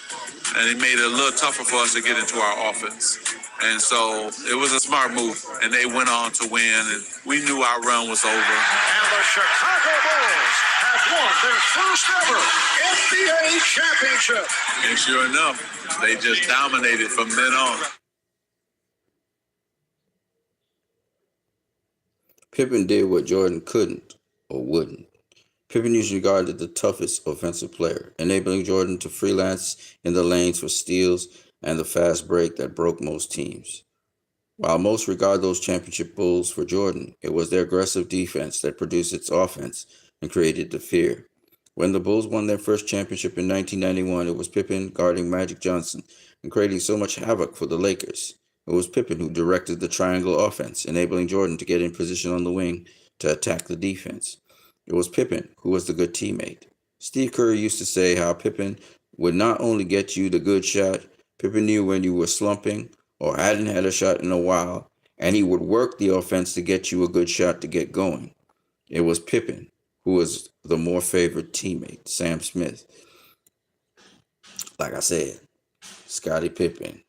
and it made it a little tougher for us to get into our offense. And so it was a smart move, and they went on to win, and we knew our run was over. And the Chicago Bulls have won their first ever NBA championship. And sure enough, they just dominated from then on. Pippen did what Jordan couldn't or wouldn't. Pippen usually guarded the toughest offensive player, enabling Jordan to freelance in the lanes for steals and the fast break that broke most teams. While most regard those championship Bulls for Jordan, it was their aggressive defense that produced its offense and created the fear. When the Bulls won their first championship in 1991, it was Pippen guarding Magic Johnson and creating so much havoc for the Lakers. It was Pippen who directed the triangle offense, enabling Jordan to get in position on the wing to attack the defense. It was Pippen who was the good teammate. Steve Kerr used to say how Pippen would not only get you the good shot, Pippen knew when you were slumping or hadn't had a shot in a while, and he would work the offense to get you a good shot to get going. It was Pippen who was the more favored teammate, Sam Smith. Like I said, Scottie Pippen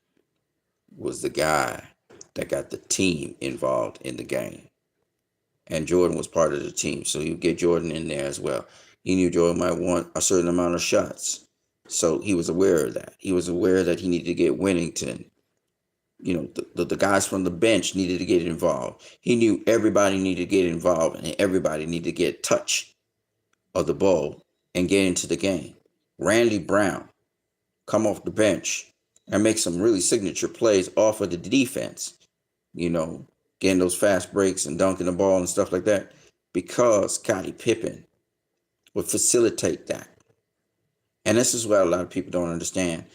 was the guy that got the team involved in the game. And Jordan was part of the team, so you get Jordan in there as well. He knew Jordan might want a certain amount of shots, so he was aware of that. He was aware that he needed to get Winnington. You know, the guys from the bench needed to get involved. He knew everybody needed to get involved, and everybody needed to get touch of the ball and get into the game. Randy Brown come off the bench and make some really signature plays off of the defense, you know, getting those fast breaks and dunking the ball and stuff like that, because Scottie Pippen would facilitate that. And this is what a lot of people don't understand.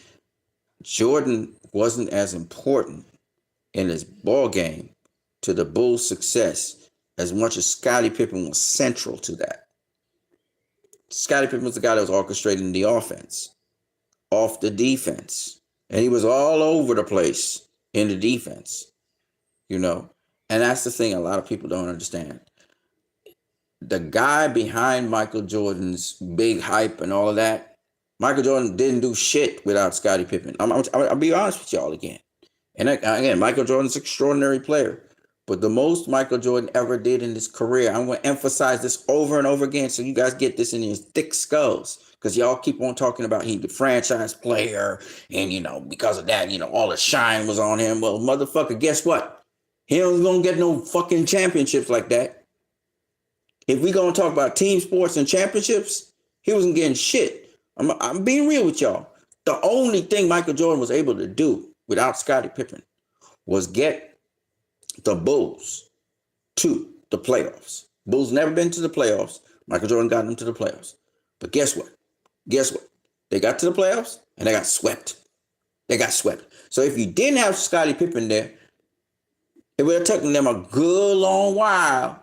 Jordan wasn't as important in his ball game to the Bulls' success as much as Scottie Pippen was central to that. Scottie Pippen was the guy that was orchestrating the offense, off the defense. And he was all over the place in the defense, you know. And that's the thing a lot of people don't understand. The guy behind Michael Jordan's big hype and all of that, Michael Jordan didn't do shit without Scottie Pippen. I'll be honest with y'all again. And again, Michael Jordan's an extraordinary player. But the most Michael Jordan ever did in his career, I'm going to emphasize this over and over again so you guys get this in your thick skulls. Because y'all keep on talking about he's the franchise player. And, you know, because of that, you know, all the shine was on him. Well, motherfucker, guess what? He ain't going to get no fucking championships like that. If we going to talk about team sports and championships, he wasn't getting shit. I'm being real with y'all. The only thing Michael Jordan was able to do without Scottie Pippen was get the Bulls to the playoffs. Bulls never been to the playoffs. Michael Jordan got them to the playoffs. But guess what? They got to the playoffs and they got swept. So if you didn't have Scottie Pippen there, it would have taken them a good long while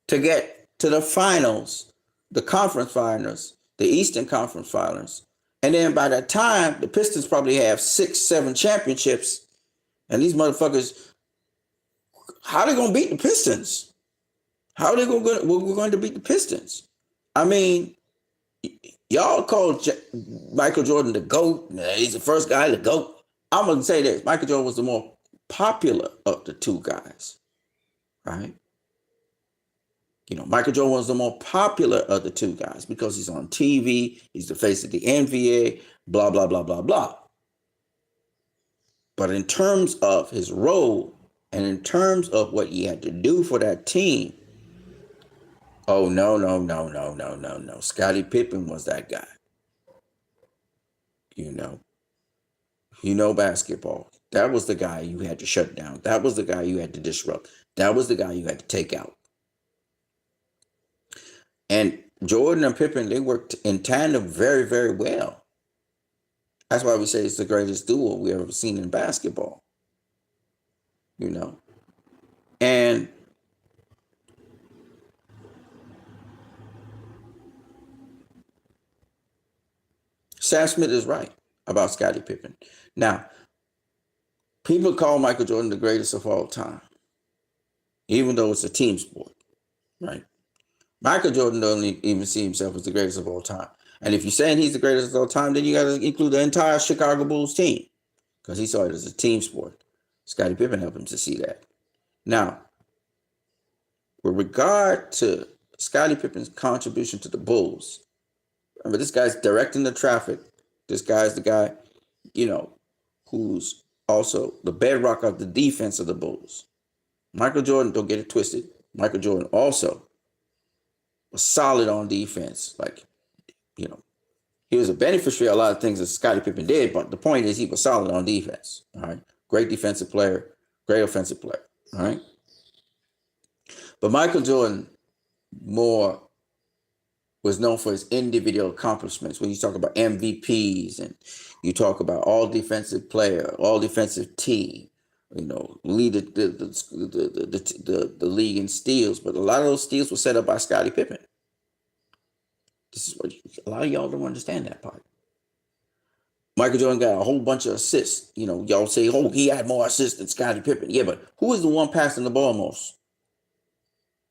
to get to the finals, the conference finals, the Eastern Conference finals. And then by that time, the Pistons probably have 6-7 championships. And these motherfuckers, how are they going to beat the Pistons? How are they going to beat the Pistons? I mean, y'all call Michael Jordan the GOAT. He's the first guy to GOAT. I'm going to say this. Michael Jordan was the more popular of the two guys, right? You know, Michael Jordan was the more popular of the two guys because he's on TV, he's the face of the NBA, blah, blah, blah, blah, blah. But in terms of his role and in terms of what he had to do for that team, oh, no. Scottie Pippen was that guy. You know basketball. That was the guy you had to shut down. That was the guy you had to disrupt. That was the guy you had to take out. And Jordan and Pippen, they worked in tandem very, very well. That's why we say it's the greatest duo we ever seen in basketball. You know. And Sam Smith is right about Scottie Pippen. Now, people call Michael Jordan the greatest of all time, even though it's a team sport, right? Michael Jordan doesn't even see himself as the greatest of all time. And if you're saying he's the greatest of all time, then you got to include the entire Chicago Bulls team, because he saw it as a team sport. Scottie Pippen helped him to see that. Now, with regard to Scottie Pippen's contribution to the Bulls, remember, this guy's directing the traffic. This guy's the guy, who's also the bedrock of the defense of the Bulls. Michael Jordan, don't get it twisted, Michael Jordan also was solid on defense. He was a beneficiary of a lot of things that Scottie Pippen did, but the point is he was solid on defense. All right. Great defensive player, great offensive player. All right. But Michael Jordan more was known for his individual accomplishments. When you talk about MVPs and you talk about all defensive player, all defensive team, lead the league in steals. But a lot of those steals were set up by Scottie Pippen. This is what a lot of y'all don't understand that part. Michael Jordan got a whole bunch of assists. Y'all say, oh, he had more assists than Scottie Pippen. Yeah, but who is the one passing the ball most?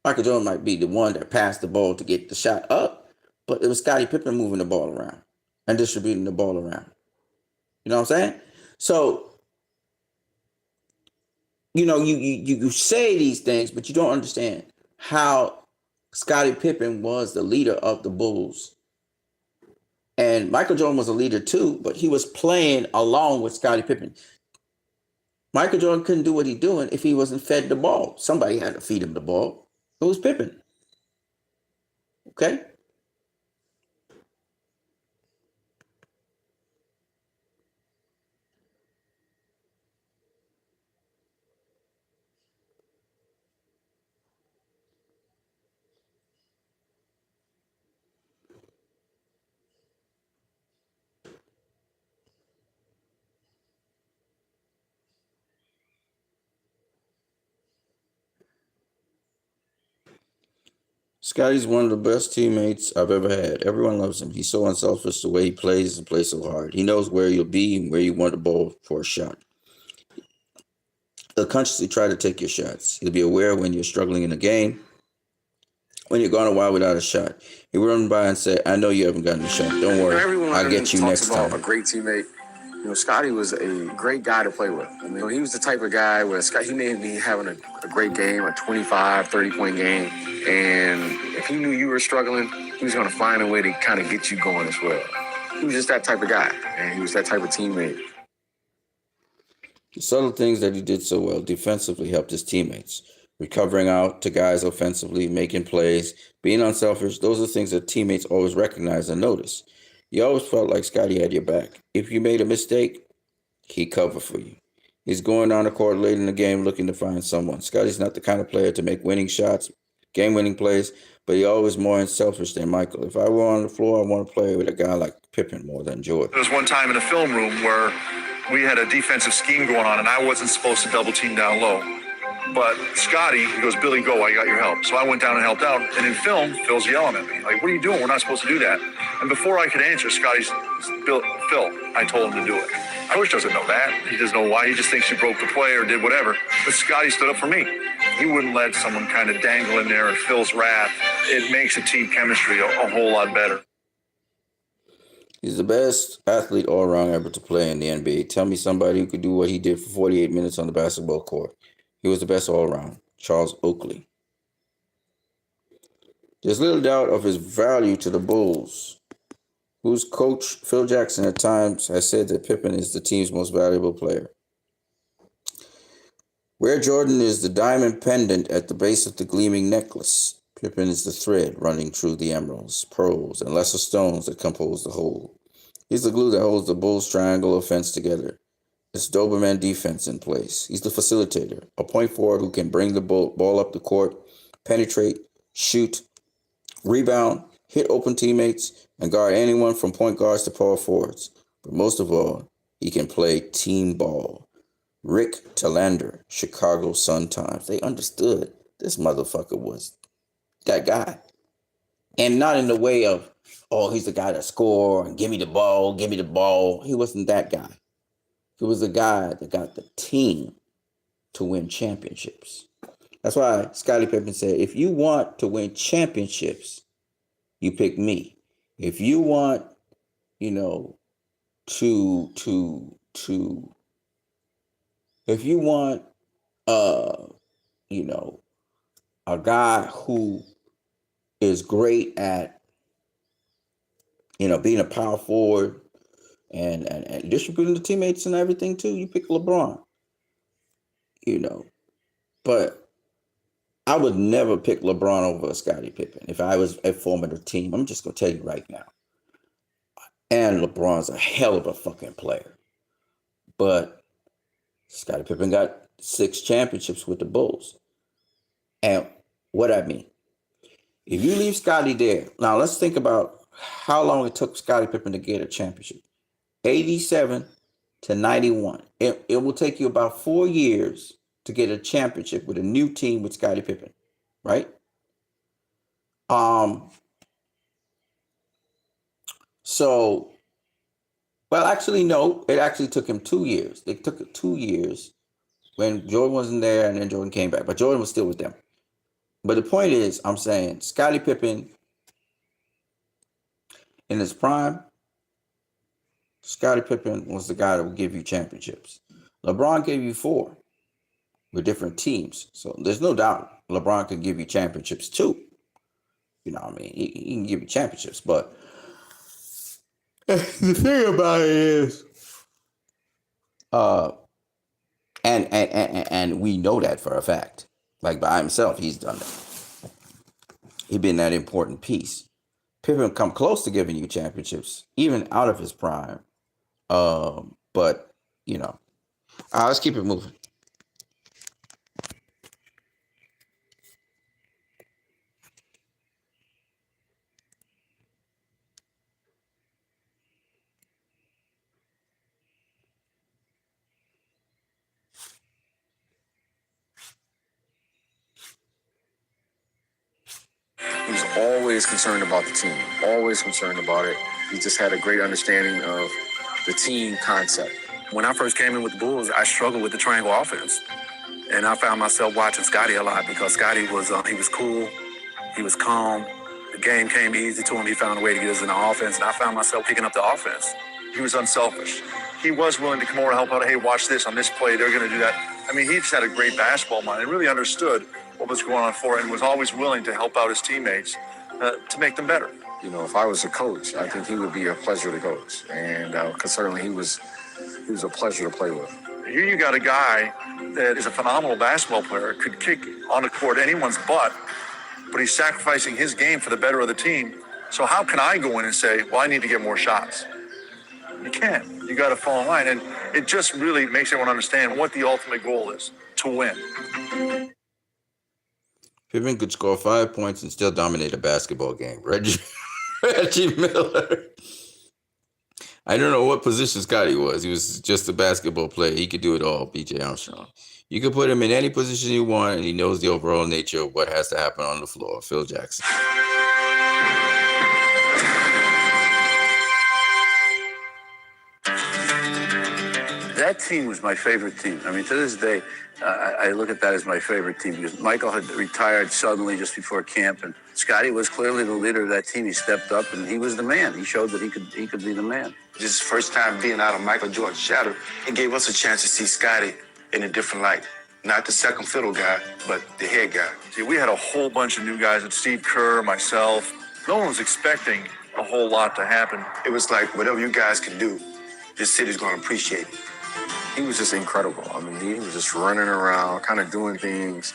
Michael Jordan might be the one that passed the ball to get the shot up, but it was Scottie Pippen moving the ball around and distributing the ball around. You know what I'm saying? So, you say these things, but you don't understand how Scottie Pippen was the leader of the Bulls. And Michael Jordan was a leader too, but he was playing along with Scottie Pippen. Michael Jordan couldn't do what he's doing if he wasn't fed the ball. Somebody had to feed him the ball. It was Pippen. Okay? Scottie's one of the best teammates I've ever had. Everyone loves him. He's so unselfish the way he plays and plays so hard. He knows where you'll be and where you want the ball for a shot. He'll consciously try to take your shots. He'll be aware when you're struggling in a game, when you're gone a while without a shot. He'll run by and say, I know you haven't gotten a shot. Don't worry. I'll get you next time. A great teammate. Scottie was a great guy to play with. He was the type of guy where he may be having a great game, a 25, 30-point game. And if he knew you were struggling, he was going to find a way to kind of get you going as well. He was just that type of guy, and he was that type of teammate. The subtle things that he did so well defensively helped his teammates. Recovering out to guys offensively, making plays, being unselfish, those are things that teammates always recognize and notice. You always felt like Scottie had your back. If you made a mistake, he'd cover for you. He's going down the court late in the game looking to find someone. Scottie's not the kind of player to make winning shots, game-winning plays, but he's always more unselfish than Michael. If I were on the floor, I want to play with a guy like Pippen more than Jordan. There was one time in the film room where we had a defensive scheme going on, and I wasn't supposed to double team down low. But Scottie, he goes, Billy, go, I got your help. So I went down and helped out. And in film, Phil's yelling at me. Like, what are you doing? We're not supposed to do that. And before I could answer, Scottie's, Phil, I told him to do it. Coach doesn't know that. He doesn't know why. He just thinks you broke the play or did whatever. But Scottie stood up for me. He wouldn't let someone kind of dangle in there in Phil's wrath. It makes the team chemistry a whole lot better. He's the best athlete all around ever to play in the NBA. Tell me somebody who could do what he did for 48 minutes on the basketball court. He was the best all around. Charles Oakley. There's little doubt of his value to the Bulls, whose coach, Phil Jackson, at times has said that Pippen is the team's most valuable player. Where Jordan is the diamond pendant at the base of the gleaming necklace, Pippen is the thread running through the emeralds, pearls, and lesser stones that compose the whole. He's the glue that holds the Bulls' triangle offense together. It's Doberman defense in place. He's the facilitator, a point forward who can bring the ball up the court, penetrate, shoot, rebound, hit open teammates, and guard anyone from point guards to power forwards. But most of all, he can play team ball. Rick Talander, Chicago Sun-Times. They understood this motherfucker was that guy. And not in the way of oh, he's the guy that score and give me the ball, give me the ball. He wasn't that guy. He was the guy that got the team to win championships. That's why Scottie Pippen said, if you want to win championships, you pick me. If you want, you know, if you want, you know, a guy who is great at, you know, being a power forward and distributing the teammates and everything too, you pick LeBron. You know, but I would never pick LeBron over Scottie Pippen if I was forming a team. I'm just gonna tell you right now. And LeBron's a hell of a fucking player. But Scottie Pippen got 6 championships with the Bulls. And what I mean, if you leave Scottie there, now let's think about how long it took Scottie Pippen to get a championship. 87 to 91. It will take you about 4 years to get a championship with a new team with Scottie Pippen, right? So, well, actually, no. It actually took him 2 years. It took 2 years when Jordan wasn't there, and then Jordan came back. But Jordan was still with them. But the point is, I'm saying Scottie Pippen in his prime, Scottie Pippen was the guy that would give you championships. LeBron gave you 4 with different teams. So there's no doubt LeBron can give you championships too. You know what I mean? He can give you championships. But the thing about it is, and we know that for a fact. Like by himself, he's done that. He's been that important piece. Pippen come close to giving you championships, even out of his prime. But, you know, let's keep it moving. He was always concerned about the team, always concerned about it. He just had a great understanding of the team concept. When I first came in with the Bulls, I struggled with the triangle offense. And I found myself watching Scottie a lot because Scottie was, he was cool, he was calm. The game came easy to him. He found a way to get us in the offense, and I found myself picking up the offense. He was unselfish. He was willing to come over and help out. Hey, watch this on this play. They're going to do that. I mean, he just had a great basketball mind and really understood what was going on for it and was always willing to help out his teammates to make them better. You know, if I was a coach, I think he would be a pleasure to coach. And because certainly he was a pleasure to play with. Here you got a guy that is a phenomenal basketball player, could kick on the court anyone's butt, but he's sacrificing his game for the better of the team. So how can I go in and say, well, I need to get more shots? You can't. You got to fall in line. And it just really makes everyone understand what the ultimate goal is, to win. Pippen could score 5 points and still dominate a basketball game. Reggie Miller. I don't know what position Scottie was. He was just a basketball player. He could do it all, B.J. Armstrong. You can put him in any position you want, and he knows the overall nature of what has to happen on the floor. Phil Jackson. That team was my favorite team. I mean, to this day, I look at that as my favorite team because Michael had retired suddenly just before camp, and Scottie was clearly the leader of that team. He stepped up, and he was the man. He showed that he could be the man. This first time being out of Michael Jordan's shadow, it gave us a chance to see Scottie in a different light. Not the second fiddle guy, but the head guy. See, we had a whole bunch of new guys, and Steve Kerr, myself. No one was expecting a whole lot to happen. It was like, whatever you guys can do, this city's going to appreciate it. He was just incredible. I mean, he was just running around, kind of doing things,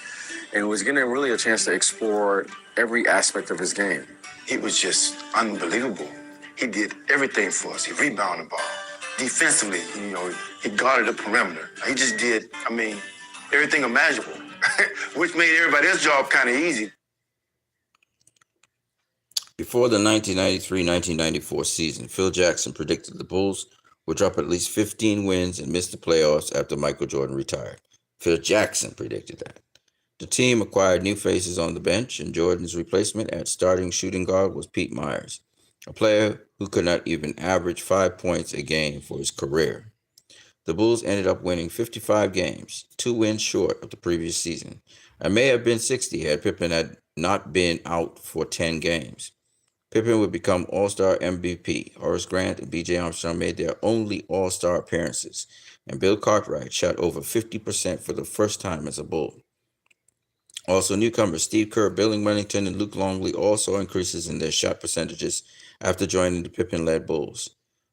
and was getting really a chance to explore every aspect of his game. He was just unbelievable. He did everything for us. He rebounded the ball. Defensively, you know, he guarded the perimeter. He just did, I mean, everything imaginable, which made everybody else's job kind of easy. Before the 1993-1994 season, Phil Jackson predicted the Bulls would drop at least 15 wins and miss the playoffs after Michael Jordan retired. Phil Jackson predicted that. The team acquired new faces on the bench, and Jordan's replacement at starting shooting guard was Pete Myers. a player who could not even average 5 points a game for his career. The Bulls ended up winning 55 games, 2 wins short of the previous season. It may have been 60 had Pippen had not been out for 10 games. Pippen would become All-Star MVP. Horace Grant and B.J. Armstrong made their only All-Star appearances, and Bill Cartwright shot over 50% for the first time as a Bull. Also, newcomers Steve Kerr, Billy Wellington, and Luke Longley all saw increases in their shot percentages after joining the Pippen-led Bulls.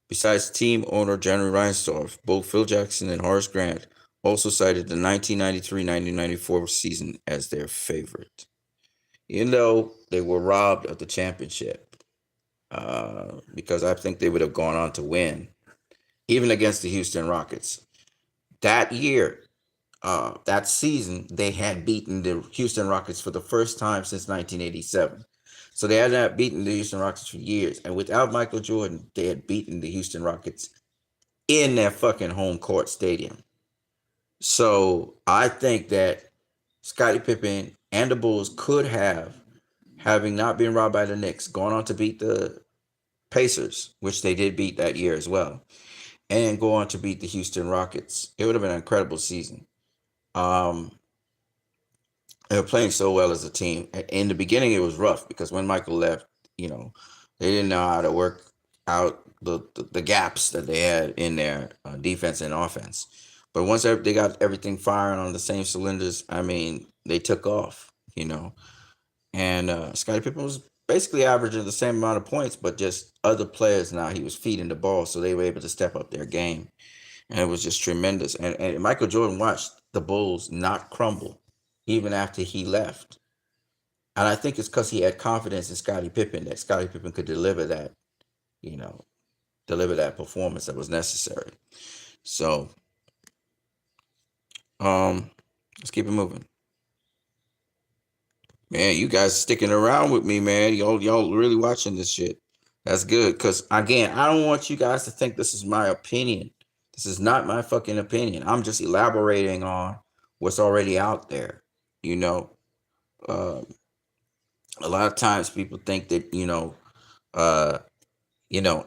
Besides team owner Jerry Reinsdorf, both Phil Jackson and Horace Grant also cited the 1993-1994 season as their favorite. Even though they were robbed of the championship, because I think they would have gone on to win, even against the Houston Rockets. That year, that season, they had beaten the Houston Rockets for the first time since 1987. So they had not beaten the Houston Rockets for years. And without Michael Jordan, they had beaten the Houston Rockets in their fucking home court stadium. So I think that Scottie Pippen and the Bulls could have, having not been robbed by the Knicks, gone on to beat the Pacers, which they did beat that year as well, and go on to beat the Houston Rockets. It would have been an incredible season. They were playing so well as a team. In the beginning, it was rough because when Michael left, they didn't know how to work out the gaps that they had in their defense and offense. But once they got everything firing on the same cylinders, I mean, they took off, And Scottie Pippen was basically averaging the same amount of points, but just other players now. He was feeding the ball, so they were able to step up their game. And it was just tremendous. And Michael Jordan watched the Bulls not crumble even after he left. And I think it's because he had confidence in Scottie Pippen that Scottie Pippen could deliver that, deliver that performance that was necessary. So, let's keep it moving. Man, you guys sticking around with me, man. Y'all really watching this shit. That's good. Because, again, I don't want you guys to think this is my opinion. This is not my fucking opinion. I'm just elaborating on what's already out there. A lot of times people think that,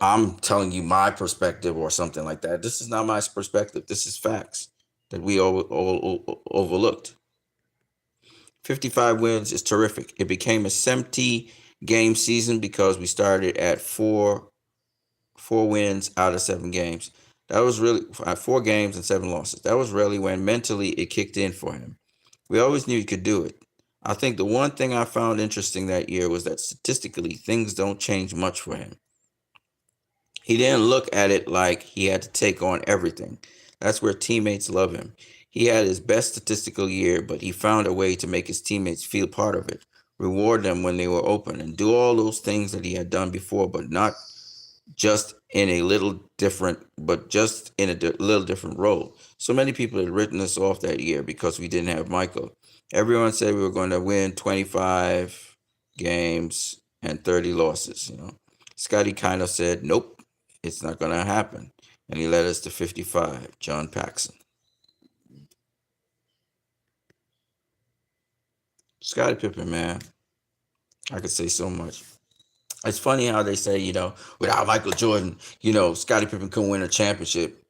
I'm telling you my perspective or something like that. This is not my perspective. This is facts that we overlooked. 55 wins is terrific. It became a 70-game season because we started at four wins out of 7 games. That was really 4 games and 7 losses. That was really when mentally it kicked in for him. We always knew he could do it. I think the one thing I found interesting that year was that statistically things don't change much for him. He didn't look at it like he had to take on everything. That's where teammates love him. He had his best statistical year, but he found a way to make his teammates feel part of it, reward them when they were open, and do all those things that he had done before, but not just in a little different, but just in a little different role. So many people had written us off that year because we didn't have Michael. Everyone said we were going to win 25 games and 30 losses. Scottie kind of said, nope, it's not going to happen. And he led us to 55, John Paxson. Scottie Pippen, man. I could say so much. It's funny how they say, without Michael Jordan, Scottie Pippen couldn't win a championship.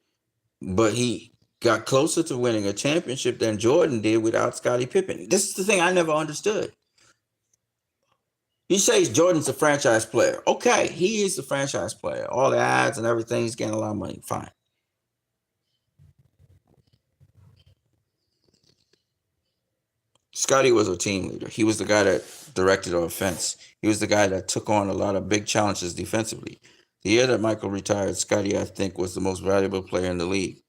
But he got closer to winning a championship than Jordan did without Scottie Pippen. This is the thing I never understood. He says Jordan's a franchise player. Okay, he is the franchise player. All the ads and everything, he's getting a lot of money. Fine. Scottie was a team leader. He was the guy that directed our offense. He was the guy that took on a lot of big challenges defensively. The year that Michael retired, Scottie, I think, was the most valuable player in the league.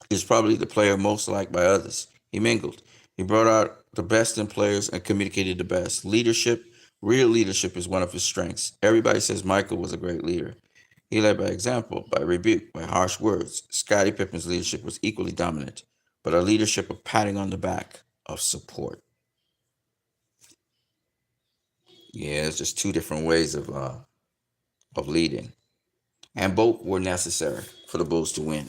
He's probably the player most liked by others. He mingled. He brought out the best in players and communicated the best. Leadership, real leadership, is one of his strengths. Everybody says Michael was a great leader. He led by example, by rebuke, by harsh words. Scottie Pippen's leadership was equally dominant, but a leadership of patting on the back, of support. Yeah, it's just 2 different ways of leading. And both were necessary for the Bulls to win.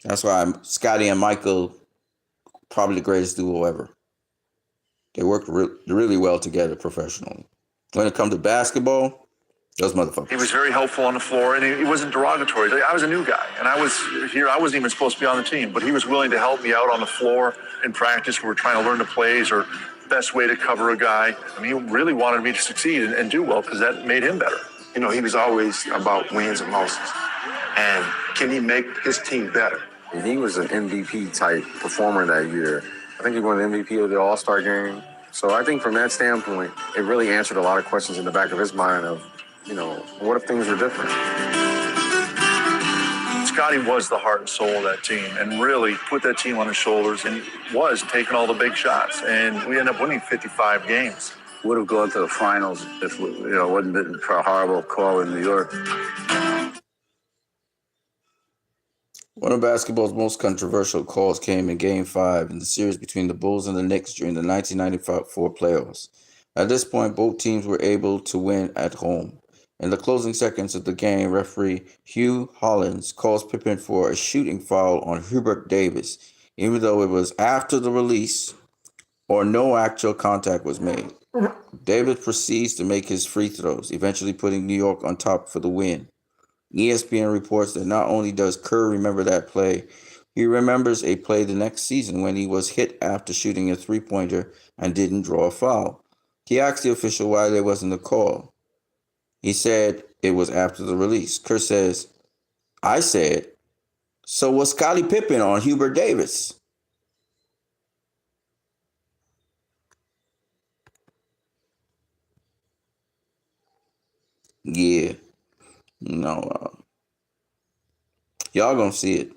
That's why Scottie and Michael, probably the greatest duo ever. They worked really well together professionally. When it comes to basketball, Those motherfuckers. He was very helpful on the floor, and he wasn't derogatory. I was a new guy, and I was here. I wasn't even supposed to be on the team, but he was willing to help me out on the floor in practice. We were trying to learn the plays or best way to cover a guy. I mean, he really wanted me to succeed and do well because that made him better. You know, he was always about wins and losses. And can he make his team better? And he was an MVP type performer that year. I think he won the MVP of the All-Star game. So I think from that standpoint, it really answered a lot of questions in the back of his mind of, you know, what if things were different? Scottie was the heart and soul of that team and really put that team on his shoulders and was taking all the big shots. And we ended up winning 55 games. Would have gone to the finals if, you know, it wasn't been for a horrible call in New York. One of basketball's most controversial calls came in Game 5 in the series between the Bulls and the Knicks during the 1994 playoffs. At this point, both teams were able to win at home. In the closing seconds of the game, referee Hugh Hollins calls Pippen for a shooting foul on Hubert Davis, even though it was after the release or no actual contact was made. Davis proceeds to make his free throws, eventually putting New York on top for the win. ESPN reports that not only does Kerr remember that play, he remembers a play the next season when he was hit after shooting a three-pointer and didn't draw a foul. He asked the official why there wasn't a call. He said it was after the release. Kerr says, I said, so was Scottie Pippen on Hubert Davis. Yeah. No. Y'all gonna see it.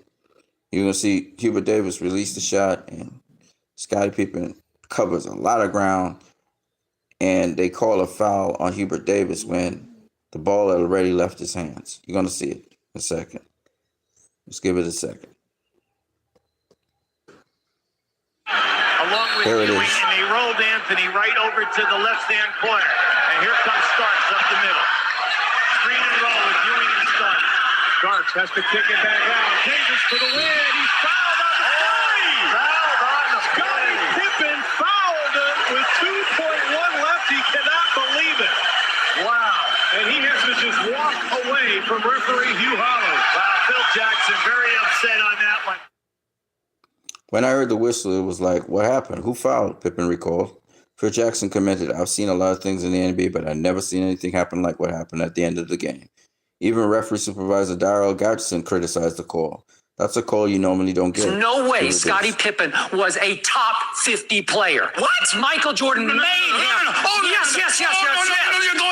You're gonna see Hubert Davis release the shot and Scottie Pippen covers a lot of ground and they call a foul on Hubert Davis when the ball had already left his hands. You're gonna see it in a second. Let's give it a second. Along with There it Ewing, is. and they rolled Anthony right over to the left-hand corner. And here comes Starks up the middle. Screen and roll with Ewing and Starks. Starks has to kick it back out. Davis for the win. He's fouled on the play. Fouled on the play. Scottie Pippen fouled it with 2.1 left. He cannot believe it. Wow. And he has to just walk away from referee Hugh Hollins. Wow, Phil Jackson very upset on that one. When I heard the whistle, it was like, what happened? Who fouled? Pippen recalled. Phil Jackson commented, I've seen a lot of things in the NBA, but I've never seen anything happen like what happened at the end of the game. Even referee supervisor Darrell Gatson criticized the call. That's a call you normally don't get. There's no way Scottie Pippen was a top 50 player. What? Michael Jordan made him. Yes.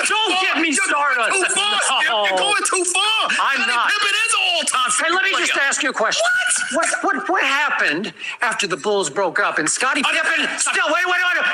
Don't get me started. Too far. You're going too far. I'm not. Pippen is an all-time Hey, let me just ask you a question. What happened after the Bulls broke up and Scottie Pippen still wait,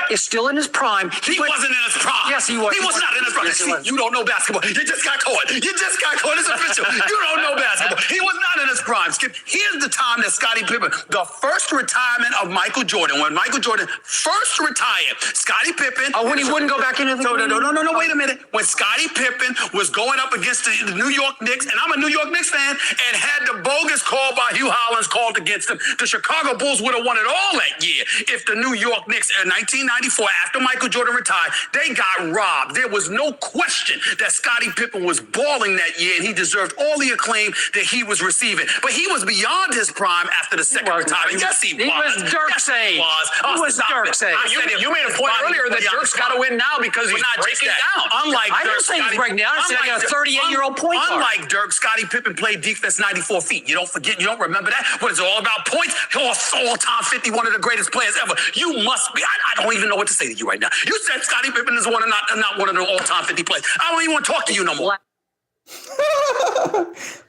is still in his prime? He wasn't in his prime. Yes, he was. He was not in his prime. Yes, he was. You don't know basketball. You just got caught. It's official. You don't know basketball. He was not in his prime. Skip. Here's the time that Scottie Pippen, the first retirement of Michael Jordan, when Michael Jordan first retired, Scottie Pippen. Oh, when he wouldn't go back into the game? No, wait a minute. When Scottie Pippen was going up against the New York Knicks, and I'm a New York Knicks fan, and had the bogus call by Hugh Hollins called against him, the Chicago Bulls would have won it all that year if the New York Knicks in 1994, after Michael Jordan retired, they got robbed. There was no question that Scottie Pippen was balling that year, and he deserved all the acclaim that he was receiving. But he was beyond his prime after the second retirement. Yes, he was. He was Dirk's age. He was Dirk's age. You made a point earlier that Dirk's got to win now because he's not breaking down. Unlike I didn't say he's breaking down. I said he got a 38-year-old point guard. Unlike Dirk, Scottie Pippen played defense 94 feet. You don't forget. You don't remember that. What is it all about? Points. All-time 50, one of the greatest players ever. You must be. I don't even know what to say to you right now. You said Scottie Pippen is not one of the all-time 50 players. I don't even want to talk to you no more.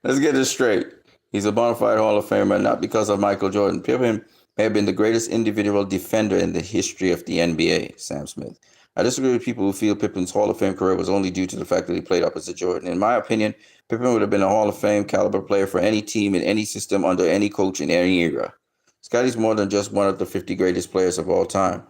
Let's get this straight. He's a bona fide Hall of Famer, not because of Michael Jordan. Pippen may have been the greatest individual defender in the history of the NBA, Sam Smith. I disagree with people who feel Pippen's Hall of Fame career was only due to the fact that he played opposite Jordan. In my opinion, Pippen would have been a Hall of Fame caliber player for any team in any system under any coach in any era. Scottie's more than just one of the 50 greatest players of all time.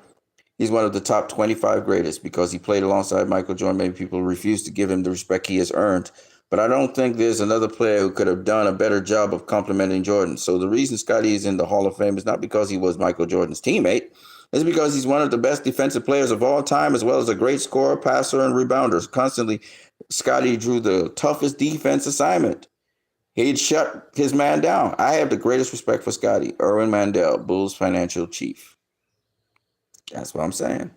He's one of the top 25 greatest because he played alongside Michael Jordan. Many people refuse to give him the respect he has earned. But I don't think there's another player who could have done a better job of complimenting Jordan. So the reason Scottie is in the Hall of Fame is not because he was Michael Jordan's teammate. It's because he's one of the best defensive players of all time, as well as a great scorer, passer, and rebounder. Constantly, Scottie drew the toughest defense assignment. He'd shut his man down. I have the greatest respect for Scottie. Erwin Mandel, Bulls financial chief. That's what I'm saying.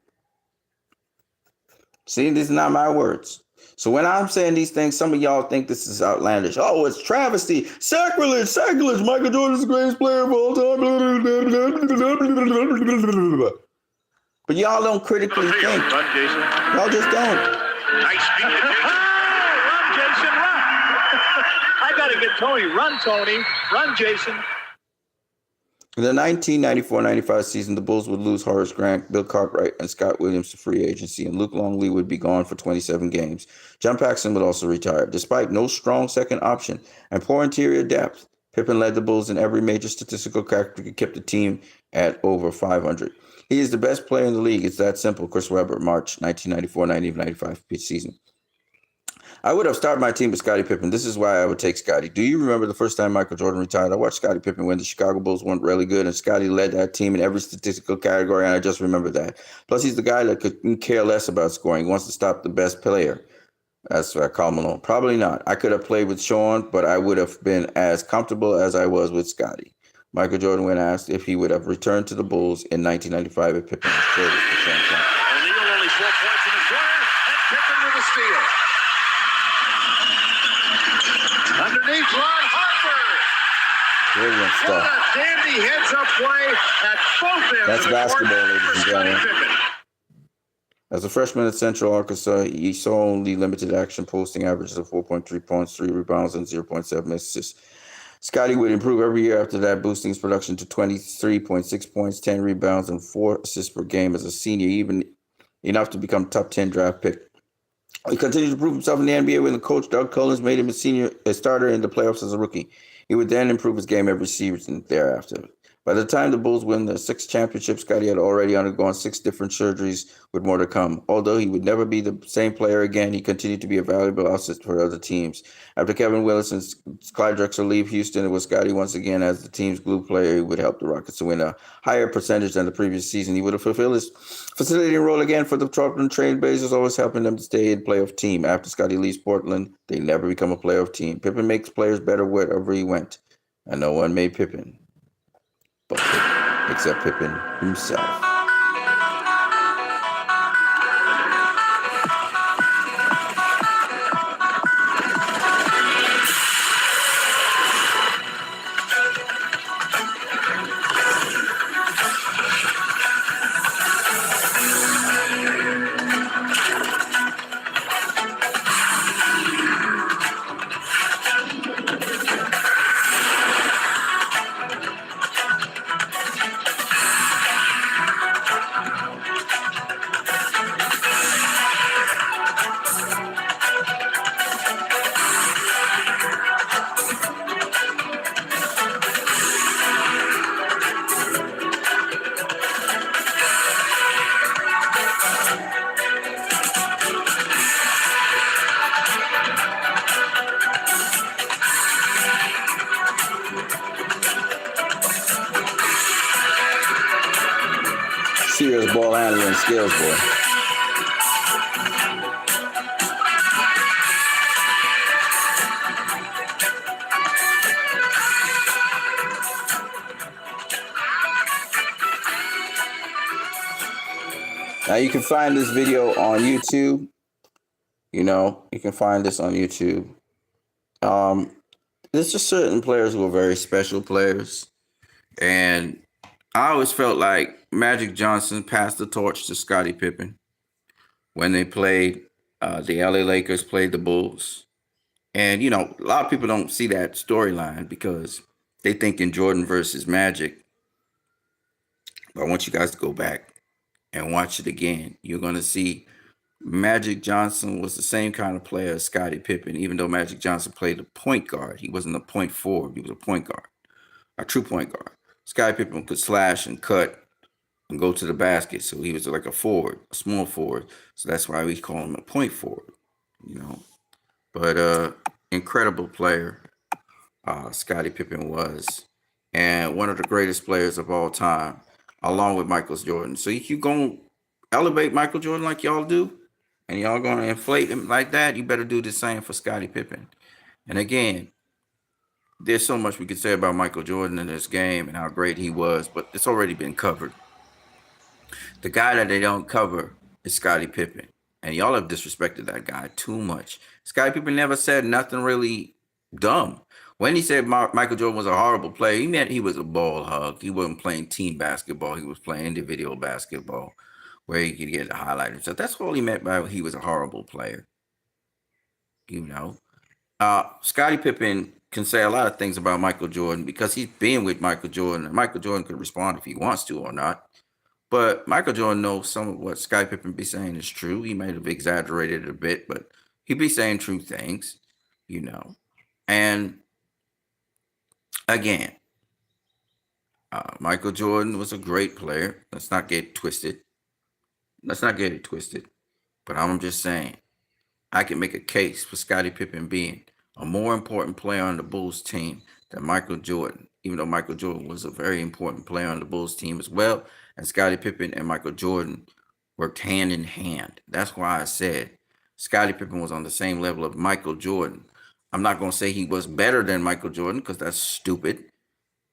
See, these are not my words. So when I'm saying these things, some of y'all think this is outlandish. Oh, it's travesty, sacrilege. Michael Jordan's the greatest player of all time. But y'all don't critically think. Run, Jason. Y'all just don't. Nice speed. Run, Jason, run. I got to get Tony. Run, Tony. Run, Jason. In the 1994-95 season, the Bulls would lose Horace Grant, Bill Cartwright, and Scott Williams to free agency, and Luke Longley would be gone for 27 games. John Paxson would also retire. Despite no strong second option and poor interior depth, Pippen led the Bulls in every major statistical category, kept the team at over 500. He is the best player in the league. It's that simple. Chris Webber, March 1994-1995 season. I would have started my team with Scottie Pippen. This is why I would take Scottie. Do you remember the first time Michael Jordan retired? I watched Scottie Pippen when the Chicago Bulls weren't really good, and Scottie led that team in every statistical category, and I just remember that. Plus, he's the guy that could care less about scoring. He wants to stop the best player. That's what I call Malone. Probably not. I could have played with Sean, but I would have been as comfortable as I was with Scottie. Michael Jordan, when asked if he would have returned to the Bulls in 1995 if Pippen was traded for some time. O'Neal only 4 points in the corner, and Pippen with a steal. Underneath, Ron Harper. Brilliant stuff. What a dandy heads-up play at both ends. That's of the basketball, court ladies and for Scottie gentlemen. Pippen. As a freshman at Central Arkansas, he saw only limited action, posting averages of 4.3 points, 3 rebounds, and 0.7 assists. Scottie would improve every year after that, boosting his production to 23.6 points, 10 rebounds, and 4 assists per game as a senior, even enough to become top 10 draft pick. He continued to prove himself in the NBA when the coach Doug Collins made him a starter in the playoffs as a rookie. He would then improve his game every season thereafter. By the time the Bulls win the 6th championship, Scottie had already undergone 6 different surgeries with more to come. Although he would never be the same player again, he continued to be a valuable asset for other teams. After Kevin Willis and Clyde Drexler leave Houston, it was Scottie once again as the team's glue player who would help the Rockets to win a higher percentage than the previous season. He would have fulfilled his facilitating role again for the Portland Trail Blazers, always helping them to stay in playoff team. After Scottie leaves Portland, they never become a playoff team. Pippen makes players better wherever he went, and no one made Pippen. Except Pippen himself. Serious ball handling and skills, boy. Now you can find this video on YouTube. You can find this on YouTube. There's just certain players who are very special players. And I always felt like Magic Johnson passed the torch to Scottie Pippen when they played, the LA Lakers played the Bulls. And, a lot of people don't see that storyline because they think in Jordan versus Magic. But I want you guys to go back and watch it again. You're going to see Magic Johnson was the same kind of player as Scottie Pippen, even though Magic Johnson played a point guard. He wasn't a point forward. He was a point guard, a true point guard. Scottie Pippen could slash and cut and go to the basket. So he was like a forward, a small forward. So that's why we call him a point forward, But incredible player, Scottie Pippen was. And one of the greatest players of all time. along with Michael Jordan. So if you're going to elevate Michael Jordan like y'all do, and y'all going to inflate him like that, you better do the same for Scottie Pippen. And again, there's so much we could say about Michael Jordan in this game and how great he was, but it's already been covered. The guy that they don't cover is Scottie Pippen. And y'all have disrespected that guy too much. Scottie Pippen never said nothing really dumb. When he said Michael Jordan was a horrible player, he meant he was a ball hog. He wasn't playing team basketball. He was playing individual basketball where he could get to highlight himself. That's all he meant by he was a horrible player. You know, Scottie Pippen can say a lot of things about Michael Jordan because he's been with Michael Jordan, and Michael Jordan could respond if he wants to or not. But Michael Jordan knows some of what Scottie Pippen be saying is true. He might have exaggerated it a bit, but he be saying true things, you know. And again, Michael Jordan was a great player. Let's not get it twisted. But I'm just saying, I can make a case for Scottie Pippen being a more important player on the Bulls team than Michael Jordan, even though Michael Jordan was a very important player on the Bulls team as well. And Scottie Pippen and Michael Jordan worked hand in hand. That's why I said Scottie Pippen was on the same level of Michael Jordan. I'm not going to say he was better than Michael Jordan because that's stupid.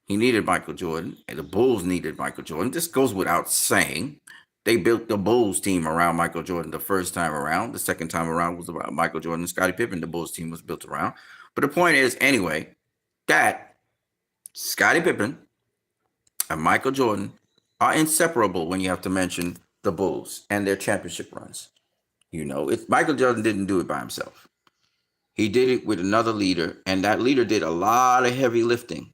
He needed Michael Jordan, and the Bulls needed Michael Jordan. This goes without saying. They built the Bulls team around Michael Jordan the first time around. The second time around was about Michael Jordan and Scottie Pippen. The Bulls team was built around. But the point is, anyway, that Scottie Pippen and Michael Jordan are inseparable when you have to mention the Bulls and their championship runs. You know, Michael Jordan didn't do it by himself. He did it with another leader, and that leader did a lot of heavy lifting.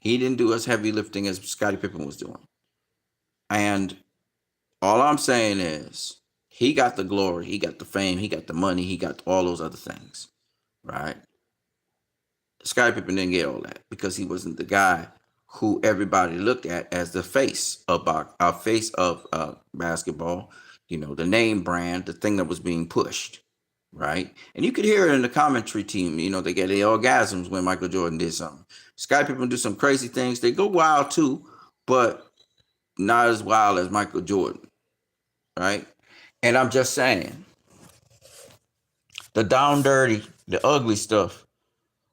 He didn't do as heavy lifting as Scottie Pippen was doing. And all I'm saying is he got the glory, he got the fame, he got the money, he got all those other things, right? Scottie Pippen didn't get all that because he wasn't the guy who everybody looked at as the face of basketball, you know, the name brand, the thing that was being pushed, right? And you could hear it in the commentary team. You know, they get the orgasms when Michael Jordan did something. Scottie Pippen do some crazy things. They go wild too, but not as wild as Michael Jordan, right? And I'm just saying, the down dirty, the ugly stuff,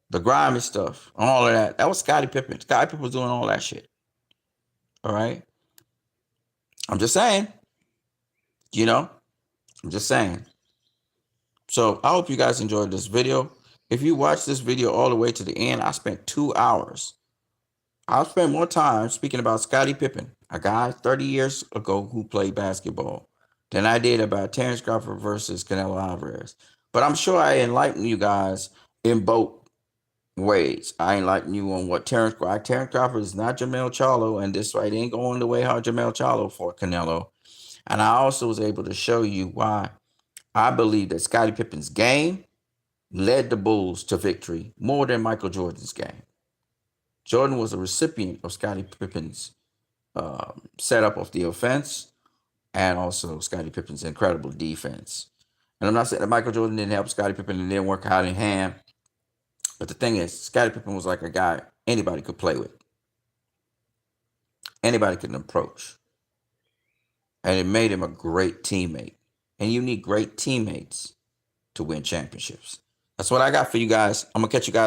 the grimy stuff, all of that, that was Scottie Pippen. Scottie Pippen was doing all that shit. All right? I'm just saying, you know, I'm just saying. So I hope you guys enjoyed this video. If you watch this video all the way to the end, I spent 2 hours. I'll spend more time speaking about Scottie Pippen, a guy 30 years ago who played basketball, than I did about Terrence Crawford versus Canelo Alvarez. But I'm sure I enlightened you guys in both ways. I enlightened you on what Terrence Crawford is not Jermell Charlo, and this fight ain't going the way how Jermell Charlo fought Canelo. And I also was able to show you why I believe that Scottie Pippen's game led the Bulls to victory more than Michael Jordan's game. Jordan was a recipient of Scottie Pippen's setup of the offense and also Scottie Pippen's incredible defense. And I'm not saying that Michael Jordan didn't help Scottie Pippen and didn't work out in hand. But the thing is, Scottie Pippen was like a guy anybody could play with. Anybody could approach. And it made him a great teammate. And you need great teammates to win championships. That's what I got for you guys. I'm going to catch you guys